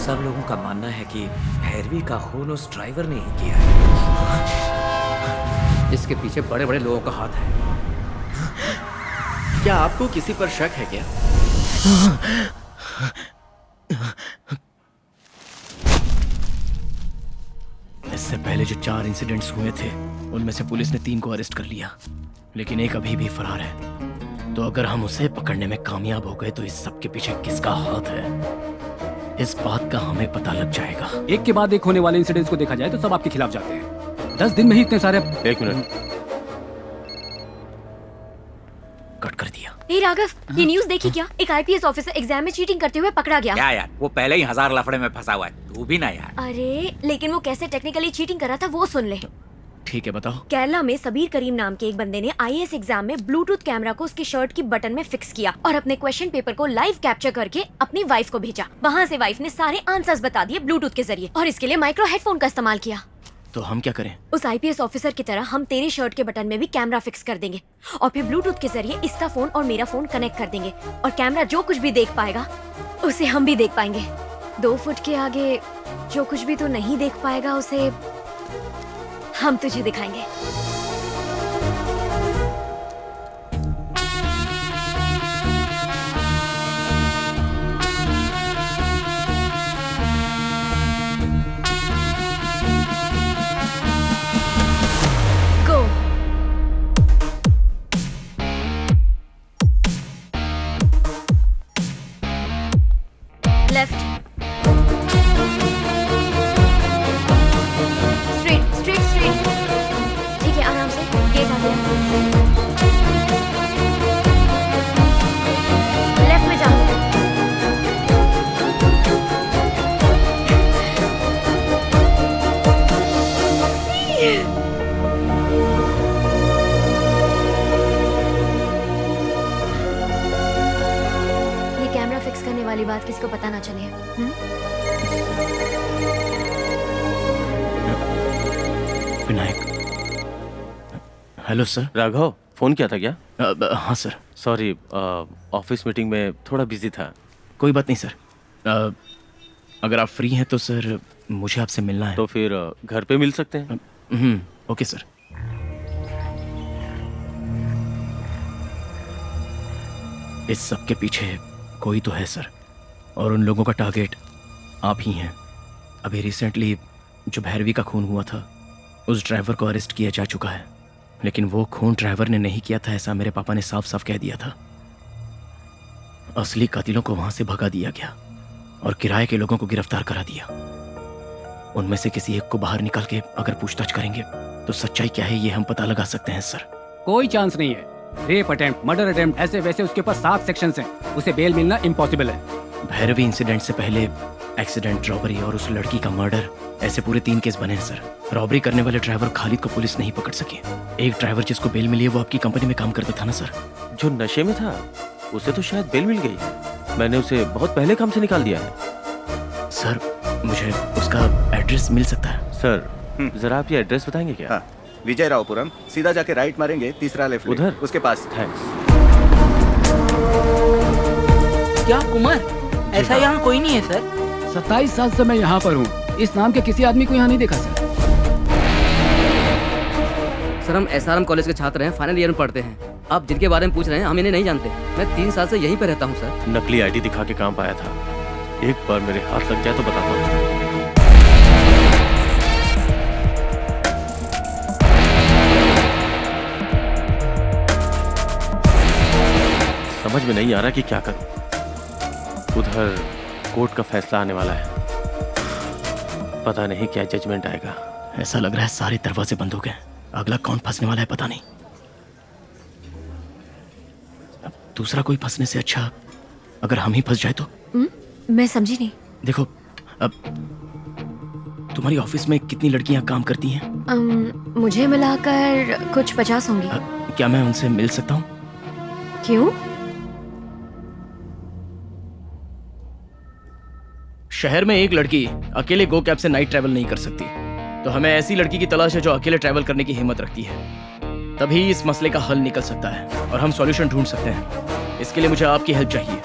सब लोगों का मानना है कि भैरवी का खून उस ड्राइवर ने ही किया है। इसके पीछे बड़े बड़े लोगों का हाथ है। क्या आपको किसी पर शक है क्या? इससे पहले जो 4 इंसिडेंट्स हुए थे उनमें से पुलिस ने 3 को अरेस्ट कर लिया, लेकिन एक अभी भी फरार है। तो अगर हम उसे पकड़ने में कामयाब हो गए तो इस सब के पीछे किसका हाथ है, इस बात का हमें पता लग जाएगा। एक के बाद एक होने वाले इंसिडेंट्स को देखा जाए तो सब आपके खिलाफ जाते हैं। 10 दिन में ही इतने सारे। 1 मिनट, कट कर दिया। ए राघव, ये न्यूज़ देखी क्या? एक आईपीएस ऑफिसर एग्जाम में चीटिंग करते हुए पकड़ा गया। क्या यार, वो पहले ही 1000 लफड़े में फंसा हुआ है, तू भी ना यार। अरे लेकिन वो कैसे टेक्निकली चीटिंग कर रहा था वो सुन ले। ठीक है, बताओ। केरला में सबीर करीम नाम के एक बंदे ने आईएएस एग्जाम में ब्लूटूथ कैमरा को उसकी शर्ट की बटन में फिक्स किया और अपने क्वेश्चन पेपर को लाइव कैप्चर करके अपनी वाइफ को भेजा। वहाँ से वाइफ ने सारे आंसर्स बता दिए ब्लूटूथ के जरिए, और इसके लिए माइक्रो हेडफोन का इस्तेमाल किया। तो हम क्या करें? उस आईपीएस ऑफिसर की तरह हम तेरे शर्ट के बटन में भी कैमरा फिक्स कर देंगे और फिर ब्लूटूथ के जरिए इसका फोन और मेरा फोन कनेक्ट कर देंगे, और कैमरा जो कुछ भी देख पाएगा उसे हम भी देख पाएंगे। 2 फुट के आगे जो कुछ भी तू नहीं देख पाएगा उसे हम तुझे दिखाएंगे। Go. Left. Straight. ठीक है, आराम से गेट आ गया। लेफ्ट में जाओ। ये कैमरा फिक्स करने वाली बात किसी को पता ना चले। Vinayak. Hello sir. Raghav, phone किया था क्या? हाँ सर। सॉरी, ऑफिस मीटिंग में थोड़ा बिजी था। कोई बात नहीं सर। अगर आप फ्री हैं तो सर मुझे आपसे मिलना है। तो फिर घर पे मिल सकते हैं। Okay sir. इस सब के पीछे कोई तो है सर, और उन लोगों का टारगेट आप ही हैं। अभी रिसेंटली जो भैरवी का खून हुआ था उस ड्राइवर को अरेस्ट किया जा चुका है, लेकिन वो खून ड्राइवर ने नहीं किया था ऐसा मेरे पापा ने साफ साफ कह दिया था। असली कातिलों को वहां से भगा दिया गया और किराए के लोगों को गिरफ्तार करा दिया। उनमें से किसी एक को बाहर निकाल के अगर पूछताछ करेंगे तो सच्चाई क्या है ये हम पता लगा सकते हैं सर। कोई चांस नहीं है। रेप अटेम्प्ट, मर्डर अटेम्प्ट, ऐसे वैसे उसके पास 7 सेक्शंस हैं। उसे बेल मिलना इम्पॉसिबल है। भैरवी इंसिडेंट से पहले एक्सीडेंट, रॉबरी और उस लड़की का मर्डर, ऐसे पूरे 3 केस बने हैं सर। रॉबरी करने वाले ड्राइवर खालिद को पुलिस नहीं पकड़ सकी। एक ड्राइवर जिसको बेल मिली है वो आपकी कंपनी में काम करता था ना सर? जो नशे में था उसे तो शायद बेल मिल गई। मैंने उसे बहुत पहले काम से निकाल दिया है। सर मुझे उसका एड्रेस मिल सकता है? सर जरा आप ये एड्रेस बताएंगे क्या? हाँ, विजय रावपुरम। सीधा जाके राइट मारेंगे, तीसरा लेफ्ट उधर उसके पास। थैंक्स। क्या कुमार, ऐसा यहाँ कोई नहीं है सर? 27 साल से मैं यहाँ पर हूँ। इस नाम के किसी आदमी को यहाँ नहीं देखा सर। सर हम एसआरएम कॉलेज के छात्र हैं, फाइनल ईयर में पढ़ते हैं। आप जिनके बारे में पूछ रहे हैं हम इन्हें नहीं जानते। मैं 3 साल से यहीं पर रहता हूँ सर। नकली आईडी दिखा के काम पाया था। एक बार मेरे हाथ लग जाए तो बताता हूँ। समझ में नहीं आ रहा कि क्या करूं। उधर कोर्ट का फैसला आने वाला है, पता नहीं क्या जजमेंट आएगा। ऐसा लग रहा है सारे दरवाजे बंद हो गए। अगला कौन फंसने वाला है पता नहीं। अब दूसरा कोई फंसने से अच्छा अगर हम ही फंस जाए तो। मैं समझी नहीं। देखो, अब तुम्हारी ऑफिस में कितनी लड़कियां काम करती हैं? मुझे मिलाकर कुछ 50 होंगी। क्या मैं उनसे मिल सकता हूँ? क्यों? शहर में एक लड़की अकेले गो कैब से नाइट ट्रैवल नहीं कर सकती, तो हमें ऐसी लड़की की तलाश है जो अकेले ट्रैवल करने की हिम्मत रखती है। तभी इस मसले का हल निकल सकता है और हम सॉल्यूशन ढूंढ सकते हैं। इसके लिए मुझे आपकी हेल्प चाहिए।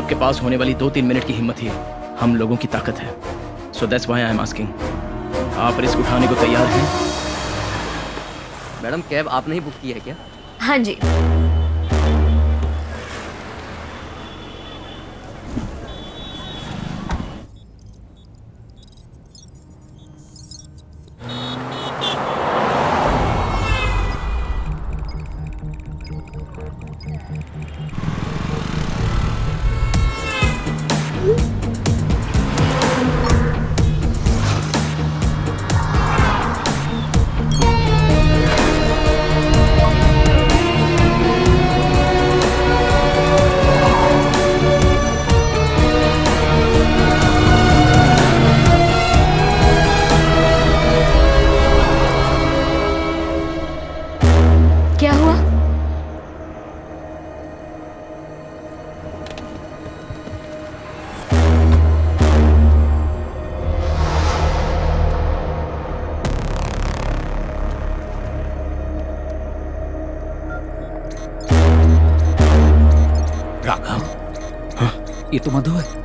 आपके पास होने वाली 2-3 मिनट की हिम्मत ही हम लोगों की ताकत है। So that's why I am asking, आप रिस्क उठाने को तैयार हैं? मैडम कैब आपने ही बुक की है क्या? हाँ जी। क्या हुआ? राघव, ये तो मधु है।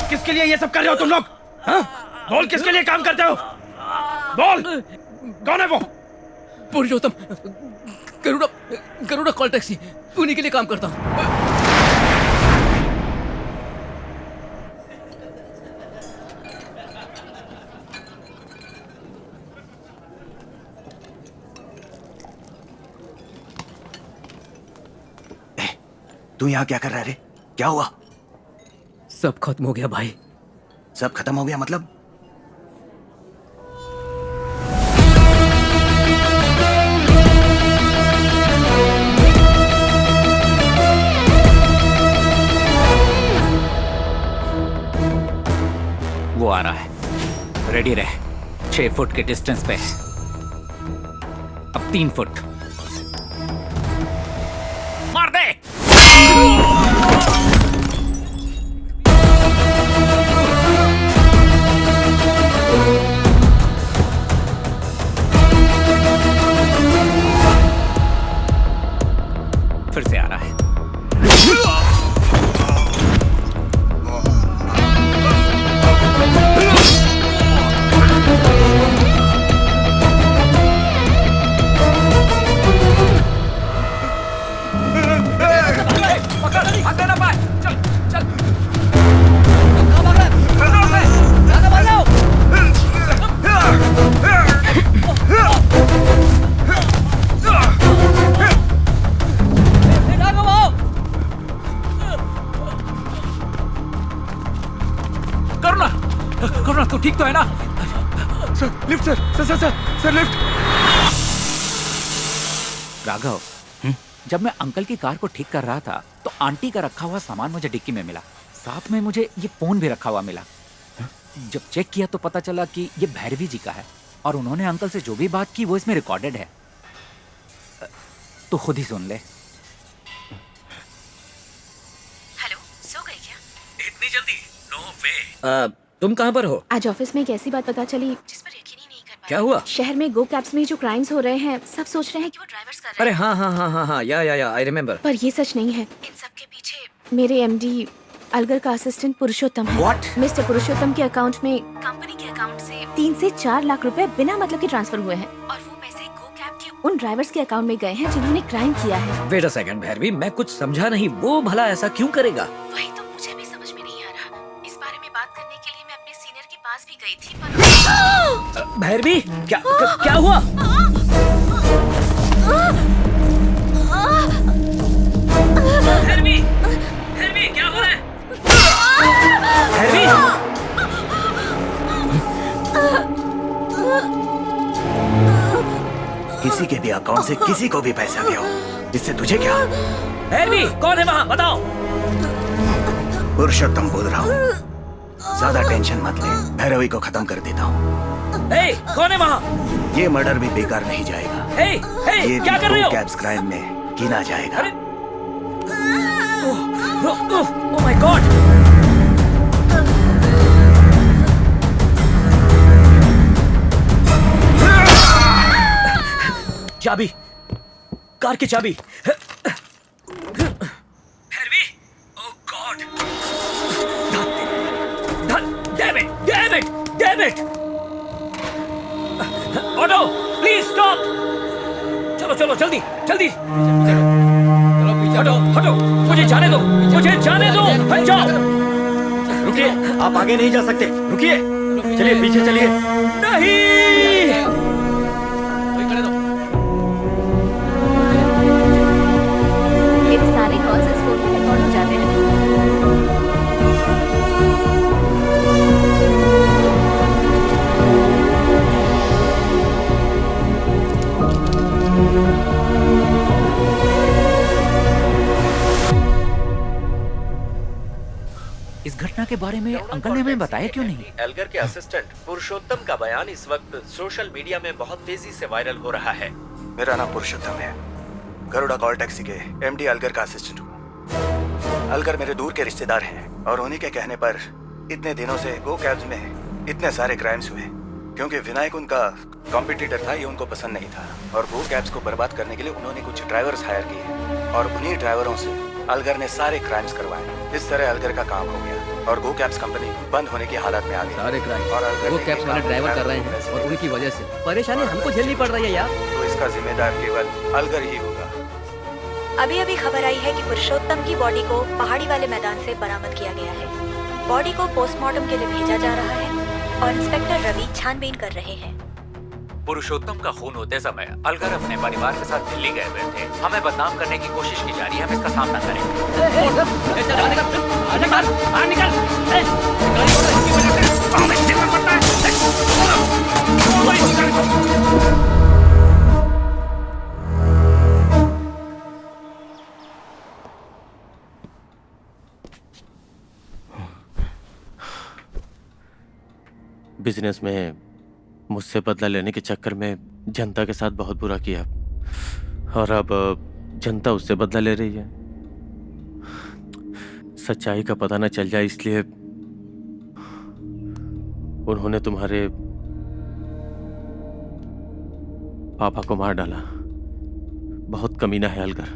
किसके लिए ये सब कर रहे हो तुम लोग? हाँ? बोल, किसके लिए काम करते हो? बोल, कौन है वो? पुरुषोत्तम, गरुड़ा कॉल टैक्सी, उन्हीं के लिए काम करता हूँ। तू यहाँ क्या कर रहा है रे? क्या हुआ? सब खत्म हो गया भाई। सब खत्म हो गया मतलब? वो आ रहा है, रेडी रहे। 6 फुट के डिस्टेंस पे, अब 3 फुट। मार दे। फिर से आ रहा है। करुणा, तू ठीक तो है ना? Sir, lift sir, sir lift. Raghav, जब मैं अंकल की कार को ठीक कर रहा था तो आंटी का रखा हुआ सामान मुझे डिक्की में मिला। साथ में मुझे ये फोन भी रखा हुआ मिला। जब चेक किया तो पता चला कि ये भैरवी जी का है और उन्होंने अंकल से जो भी बात की वो इसमें रिकॉर्डेड है। तो खुद ही सुन ले। हेलो, सो गए क्या? इतनी जल्दी? नो वे। तुम कहाँ पर हो? आज ऑफिस में एक ऐसी बात पता चली जिस पर यकीन ही नहीं कर पाया। क्या हुआ? शहर में गो कैब्स में जो क्राइम्स हो रहे हैं, सब सोच रहे हैं कि वो ड्राइवर्स कर रहे अरे हैं। हाँ, या आई रिमेम्बर। पर ये सच नहीं है। इन सब के पीछे मेरे एमडी अलगर का असिस्टेंट पुरुषोत्तम है। What? मिस्टर पुरुषोत्तम के अकाउंट में कंपनी के अकाउंट से 3 से 4 लाख रुपए बिना मतलब के ट्रांसफर हुए हैं और वो पैसे गो कैब के उन ड्राइवर्स के अकाउंट में गए हैं जिन्होंने क्राइम किया है। वेट अ सेकंड भैरवी, मैं कुछ समझा नहीं। वो भला ऐसा क्यों करेगा? वही तो मुझे भी समझ में नहीं आ रहा। इस बारे में बात करने के लिए मैं अपने सीनियर के पास भी गई थी पर भैरवी क्या हुआ? भैरवी क्या हो रहा है? भैरवी किसी के भी अकाउंट से किसी को भी पैसा गया हो, इससे तुझे क्या? भैरवी कौन है वहाँ? बताओ। पुरुषोत्तम बोल रहा हूँ, ज्यादा टेंशन मत ले, भैरवी को खत्म कर देता हूँ। कौन है वहाँ? ये मर्डर भी बेकार नहीं जाएगा। ये क्या कर रहे हो? कैब्स क्राइम में गिना जाएगा। Oh my god! चाबी, कार की चाबी। Bhairavi, oh god! Damn it! Auto, please stop! चलो जल्दी! हटो! मुझे जाने दो! हट जाओ! रुकिए, आप आगे नहीं जा सकते। रुकिए, चलिए पीछे चलिए। नहीं! मेरे सारे कॉल्स इस फोन में रिकॉर्ड हो जाते हैं। इस घटना के बारे में अंकल ने हमें बताया क्यों नहीं? एल्गर के असिस्टेंट पुरुषोत्तम का बयान इस वक्त सोशल मीडिया में बहुत तेजी से वायरल हो रहा है। मेरा नाम पुरुषोत्तम है, गरुड़ा कॉल टैक्सी के एमडी अलगर का असिस्टेंट हूँ। अलगर मेरे दूर के रिश्तेदार हैं और उन्हीं के कहने पर इतने दिनों से गो कैब्स में इतने सारे क्राइम्स हुए, क्योंकि विनायक उनका कॉम्पिटिटर था, ये उनको पसंद नहीं था और गो कैब्स को बर्बाद करने के लिए उन्होंने कुछ ड्राइवर्स हायर किए और उन्हीं ड्राइवरों से अलगर ने सारे क्राइम्स करवाए। इस तरह अलगर का काम हो गया और गो कैब्स कंपनी बंद होने की हालत में आ गई। सारे क्राइम और गो कैब्स वाले ड्राइवर कर रहे हैं और उनकी वजह से परेशानी हमको झेलनी पड़ रही है यार। तो इसका जिम्मेदार केवल अलगर ही होगा। अभी खबर आई है कि पुरुषोत्तम की बॉडी को पहाड़ी वाले मैदान से बरामद किया गया है। बॉडी को पोस्टमार्टम के लिए भेजा जा रहा है और इंस्पेक्टर रवि छानबीन कर रहे हैं। पुरुषोत्तम का खून होते समय अलगर अपने परिवार के साथ दिल्ली गए हुए थे। हमें बदनाम करने की कोशिश की जा रही है, हम इसका सामना करेंगे। बिजनेस में मुझसे बदला लेने के चक्कर में जनता के साथ बहुत बुरा किया और अब जनता उससे बदला ले रही है। सच्चाई का पता न चल जाए इसलिए उन्होंने तुम्हारे पापा को मार डाला। बहुत कमीना है अलगर।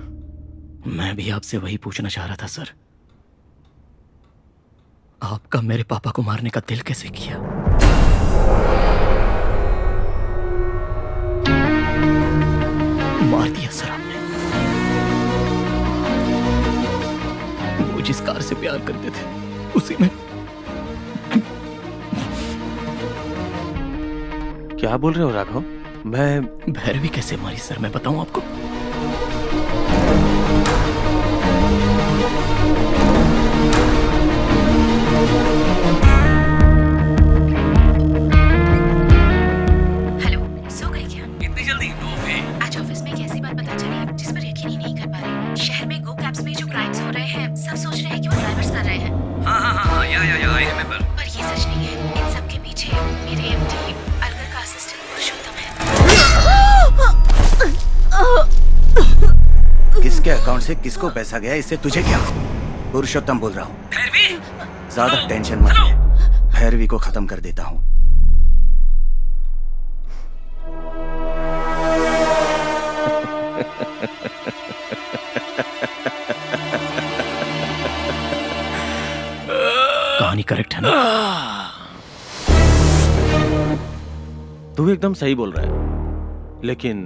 मैं भी आपसे वही पूछना चाह रहा था सर, आपका मेरे पापा को मारने का दिल कैसे किया? मार दिया सर आपने। वो जिस कार से प्यार करते थे उसी में। क्या बोल रहे हो राघव? मैं भैरवी कैसे मारी सर, मैं बताऊं आपको? किसके अकाउंट से किसको पैसा गया, इससे तुझे क्या? पुरुषोत्तम बोल रहा हूँ, ज्यादा टेंशन मत ले, भैरवी को खत्म कर देता हूँ। कहानी करेक्ट है ना? तू एकदम सही बोल रहा है, लेकिन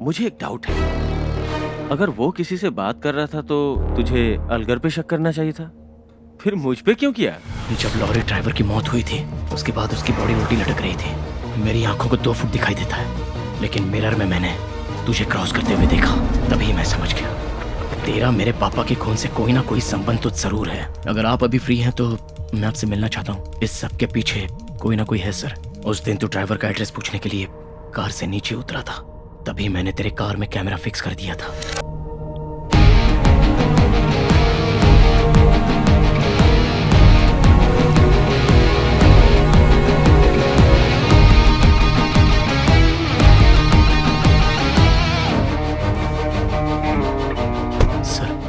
मुझे एक डाउट है। अगर वो किसी से बात कर रहा था तो तुझे अलगर पे शक करना चाहिए था, फिर मुझ पे क्यों किया? जब लॉरी ड्राइवर की मौत हुई थी उसके बाद उसकी बॉडी उल्टी लटक रही थी। मेरी आंखों को 2 फुट दिखाई देता है, लेकिन मिरर में मैंने तुझे क्रॉस करते हुए देखा। तभी मैं समझ गया तेरा मेरे पापा के खून से कोई ना कोई संबंध तो जरूर है। अगर आप अभी फ्री हैं तो मैं आपसे मिलना चाहता हूँ। इस सब के पीछे कोई ना कोई है सर। उस दिन तू ड्राइवर का एड्रेस पूछने के लिए कार से नीचे उतरा था, तभी मैंने तेरे कार में कैमरा फिक्स कर दिया था।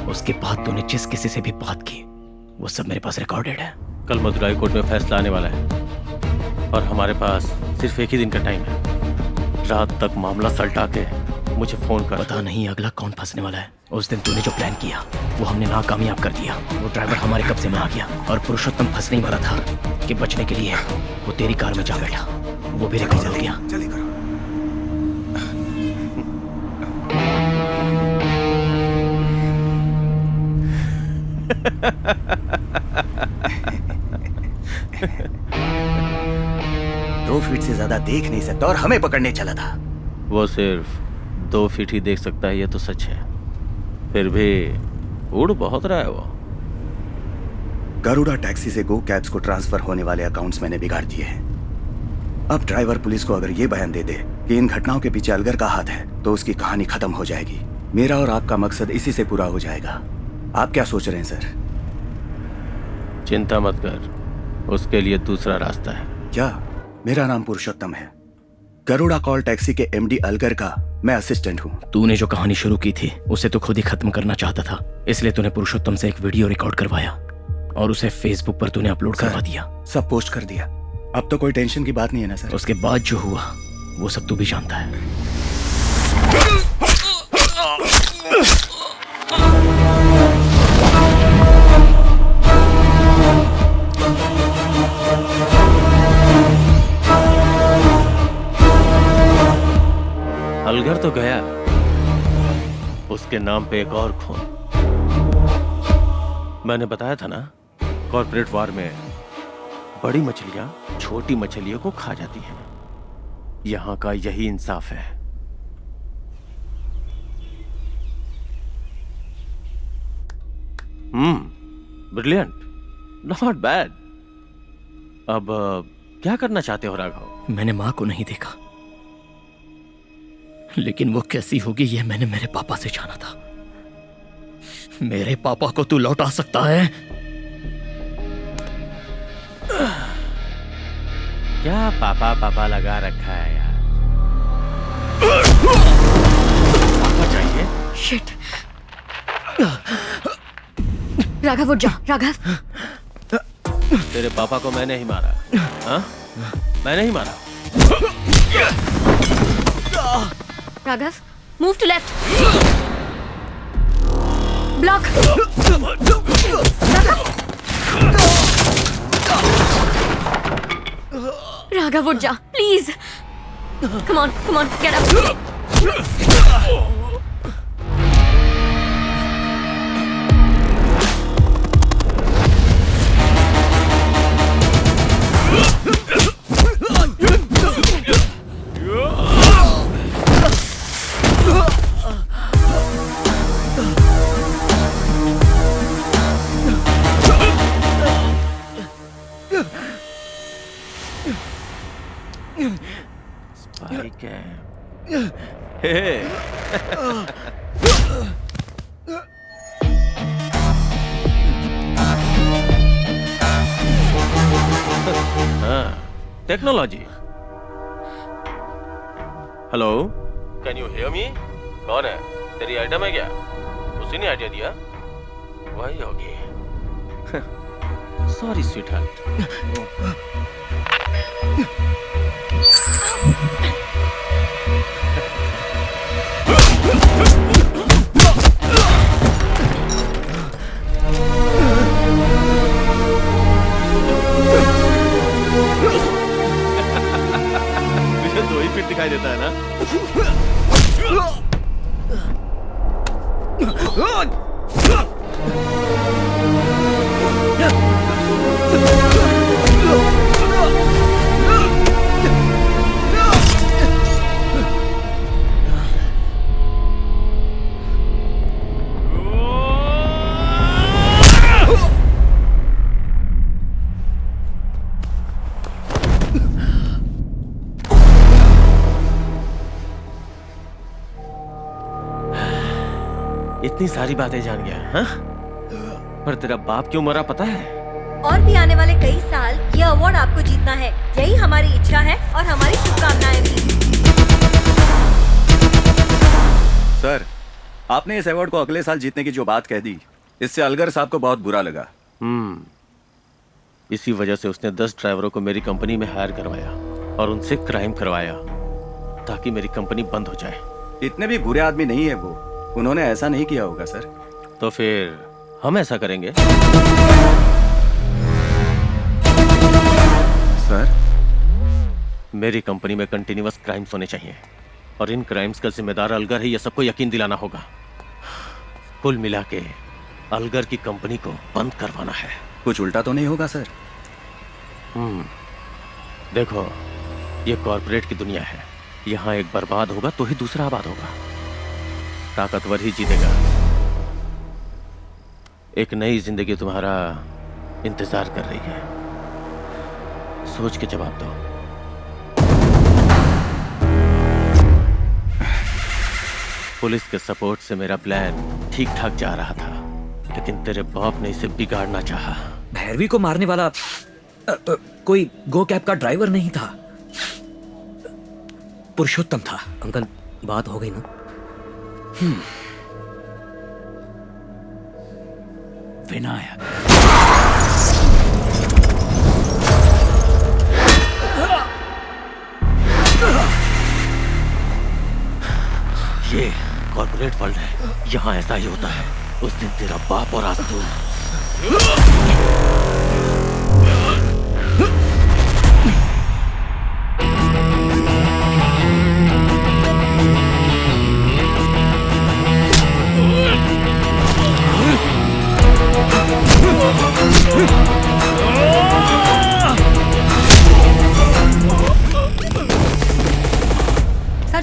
उसके बाद तूने जिस किसी से भी बात की वो सब मेरे पास रिकॉर्डेड है। कल मदुराई कोर्ट में फैसला आने वाला है और हमारे पास सिर्फ एक ही दिन का टाइम है। रात तक मामला सलटा के मुझे फोन कर। पता नहीं अगला कौन फंसने वाला है। उस दिन तूने जो प्लान किया वो हमने नाकामयाब कर दिया। वो ड्राइवर हमारे कब्जे में आ गया और पुरुषोत्तम फंसने ही वाला था कि बचने के लिए वो तेरी कार में जा बैठा। वो भी रिकॉर्ड हो गया। दो फीट से ज्यादा देख नहीं सकता और हमें पकड़ने चला था। वो सिर्फ 2 फीट ही देख सकता है, ये तो सच है। फिर भी उड़ बहुत रहा है वो। गरुड़ा टैक्सी से गो कैब्स को ट्रांसफर होने वाले अकाउंट्स मैंने बिगाड़ दिए हैं। अब ड्राइवर पुलिस को अगर ये बयान दे दे कि इन घटनाओं के पीछे अलगर का हाथ है तो उसकी कहानी खत्म हो जाएगी। मेरा और आपका मकसद इसी से पूरा हो जाएगा। आप क्या सोच रहे हैं सर? चिंता मत कर, उसके लिए दूसरा रास्ता है। क्या? मेरा नाम पुरुषोत्तम है। गरुड़ा कॉल टैक्सी के एमडी अलगर का मैं असिस्टेंट हूँ। तूने जो कहानी शुरू की थी उसे तो खुद ही खत्म करना चाहता था, इसलिए तूने पुरुषोत्तम से एक वीडियो रिकॉर्ड करवाया और उसे फेसबुक पर तूने अपलोड करवा दिया। सब पोस्ट कर दिया। अब तो कोई टेंशन की बात नहीं है ना सर? उसके बाद जो हुआ वो सब तू भी जानता है। अलगर तो गया, उसके नाम पे एक और खून। मैंने बताया था ना, कॉर्पोरेट वार में बड़ी मछलियां छोटी मछलियों को खा जाती हैं। यहां का यही इंसाफ है। Brilliant, not bad. अब क्या करना चाहते हो राघव? मैंने मां को नहीं देखा, लेकिन वो कैसी होगी ये मैंने मेरे पापा से जाना था। मेरे पापा को तू लौटा सकता है? क्या पापा पापा लगा रखा है यार? पापा चाहिए? शिट। राघव उठ जा। राघव, तेरे पापा को मैंने ही मारा। हाँ? मैंने ही मारा। Raghav, move to left. Block. Raghav उठ जा please. Come on get up. Spike है। हे। हाँ, technology. Hello, can you hear me? कौन है? तेरी आइटम है क्या? उसी ने आइडिया दिया? वही होगी। Sorry sweet heart. मुझे 2 ही फीट दिखाई देता है ना? इतनी सारी बातें जान गया, हाँ? पर तेरा बाप क्यों मरा पता है? और भी आने वाले कई साल ये अवार्ड आपको जीतना है, यही हमारी इच्छा है और हमारी शुभकामनाएं भी। सर, आपने इस अवार्ड को अगले साल जीतने की जो बात कह दी, इससे अलगर साहब को बहुत बुरा लगा। इसी वजह से उसने 10 ड्राइवरों को मेरी कंपनी में हायर करवाया और उनसे क्राइम करवाया ताकि मेरी कंपनी बंद हो जाए। इतने भी बुरे आदमी नहीं है वो, उन्होंने ऐसा नहीं किया होगा सर। तो फिर हम ऐसा करेंगे? सर, मेरी कंपनी में कंटिन्यूअस क्राइम्स होने चाहिए और इन क्राइम्स का जिम्मेदार अलगर है, यह सबको यकीन दिलाना होगा। कुल मिला के अलगर की कंपनी को बंद करवाना है। कुछ उल्टा तो नहीं होगा सर? देखो, ये कॉर्पोरेट की दुनिया है, यहाँ एक बर्बाद होगा तो ही दूसरा आबाद होगा, ताकतवर ही जीतेगा। एक नई जिंदगी तुम्हारा इंतजार कर रही है, सोच के जवाब दो। पुलिस के सपोर्ट से मेरा प्लान ठीक ठाक जा रहा था, लेकिन तेरे बाप ने इसे बिगाड़ना चाहा। भैरवी को मारने वाला कोई गो कैब का ड्राइवर नहीं था, पुरुषोत्तम था। अंकल, बात हो गई ना? विनायक। ये कॉर्पोरेट वर्ल्ड है, यहाँ ऐसा ही होता है। उस दिन तेरा बाप और आज तू।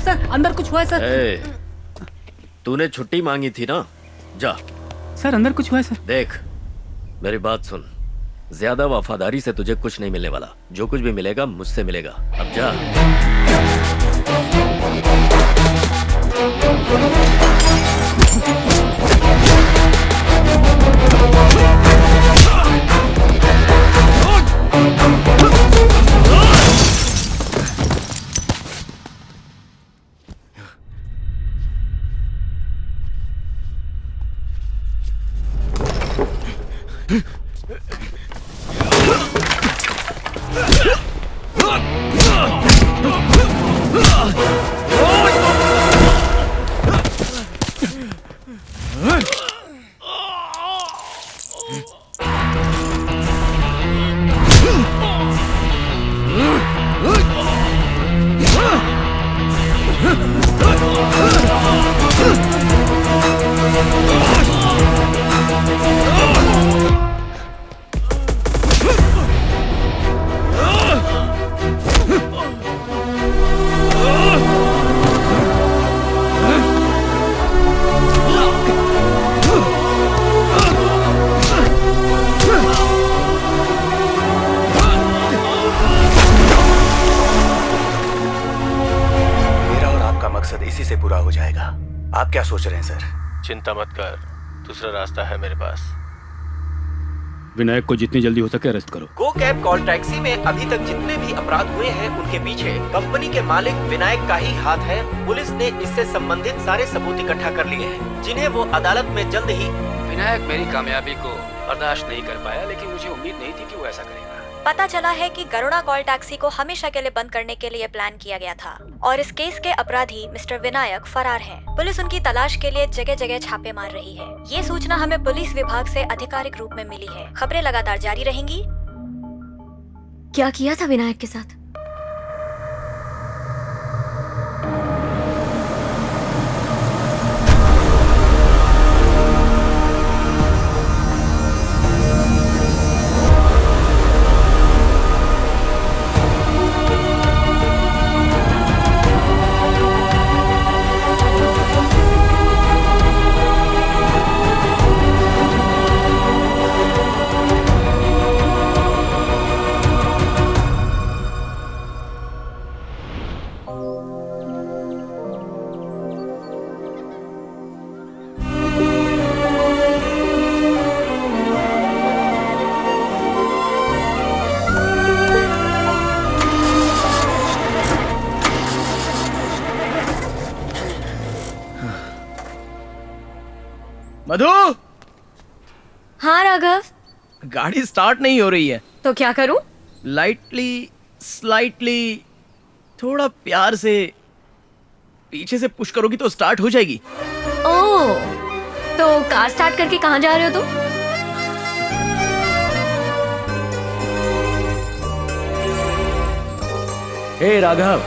सर अंदर कुछ हुआ है सर। तूने छुट्टी मांगी थी ना, जा। सर अंदर कुछ हुआ है सर। देख, मेरी बात सुन, ज्यादा वफादारी से तुझे कुछ नहीं मिलने वाला। जो कुछ भी मिलेगा मुझसे मिलेगा। अब जा। इसी से पूरा हो जाएगा। आप क्या सोच रहे हैं सर? चिंता मत कर, दूसरा रास्ता है मेरे पास। विनायक को जितनी जल्दी हो सके अरेस्ट करो। गो कैब कॉल टैक्सी में अभी तक जितने भी अपराध हुए हैं उनके पीछे कंपनी के मालिक विनायक का ही हाथ है। पुलिस ने इससे संबंधित सारे सबूत इकट्ठा कर लिए हैं, जिन्हें वो अदालत में जल्द ही। विनायक मेरी कामयाबी को बर्दाश्त नहीं कर पाया, लेकिन मुझे उम्मीद नहीं थी कि वो ऐसा करेगा। पता चला है कि गरुड़ा कॉल टैक्सी को हमेशा के लिए बंद करने के लिए प्लान किया गया था और इस केस के अपराधी मिस्टर विनायक फरार हैं। पुलिस उनकी तलाश के लिए जगह जगह छापे मार रही है। ये सूचना हमें पुलिस विभाग से आधिकारिक रूप में मिली है। खबरें लगातार जारी रहेंगी। क्या किया था विनायक के साथ? मधु, हाँ राघव, गाड़ी स्टार्ट नहीं हो रही है। तो क्या करूं? लाइटली, स्लाइटली, थोड़ा प्यार से पीछे से पुश करोगी तो स्टार्ट हो जाएगी। ओह, तो कार स्टार्ट करके कहाँ जा रहे हो तुम? हे राघव,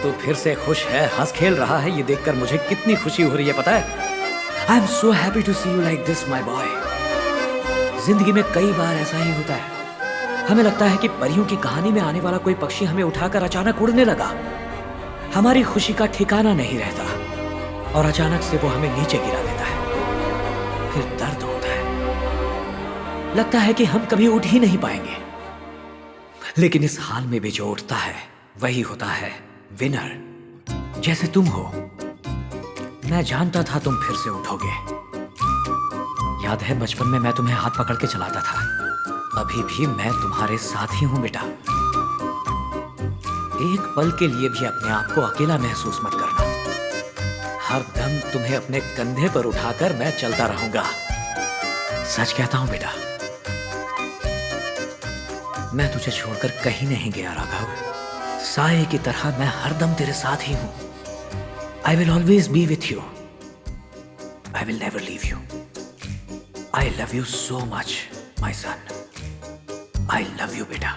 तू फिर से खुश है, हंस खेल रहा है, ये देखकर मुझे कितनी खुशी हो रही है पता है। I am so happy to see you like this my boy. जिंदगी में कई बार ऐसा ही होता है, हमें लगता है कि परियों की कहानी में आने वाला कोई पक्षी हमें उठाकर अचानक उड़ने लगा। हमारी खुशी का ठिकाना नहीं रहता और अचानक से वो हमें नीचे गिरा देता है। फिर दर्द होता है, लगता है कि हम कभी उठ ही नहीं पाएंगे। लेकिन इस हाल में भी जो उठता है वही होता है विनर। जैसे तुम हो, मैं जानता था तुम फिर से उठोगे। याद है बचपन में मैं तुम्हें हाथ पकड़ के चलाता था, अभी भी मैं तुम्हारे साथ ही हूं बेटा। एक पल के लिए भी अपने आप को अकेला महसूस मत करना। हर दम तुम्हें अपने कंधे पर उठाकर मैं चलता रहूंगा। सच कहता हूं बेटा, मैं तुझे छोड़कर कहीं नहीं गया राघव। साए की तरह मैं हरदम तेरे साथ ही हूं। I will always be with you. I will never leave you. I love you so much my son. I love you बेटा।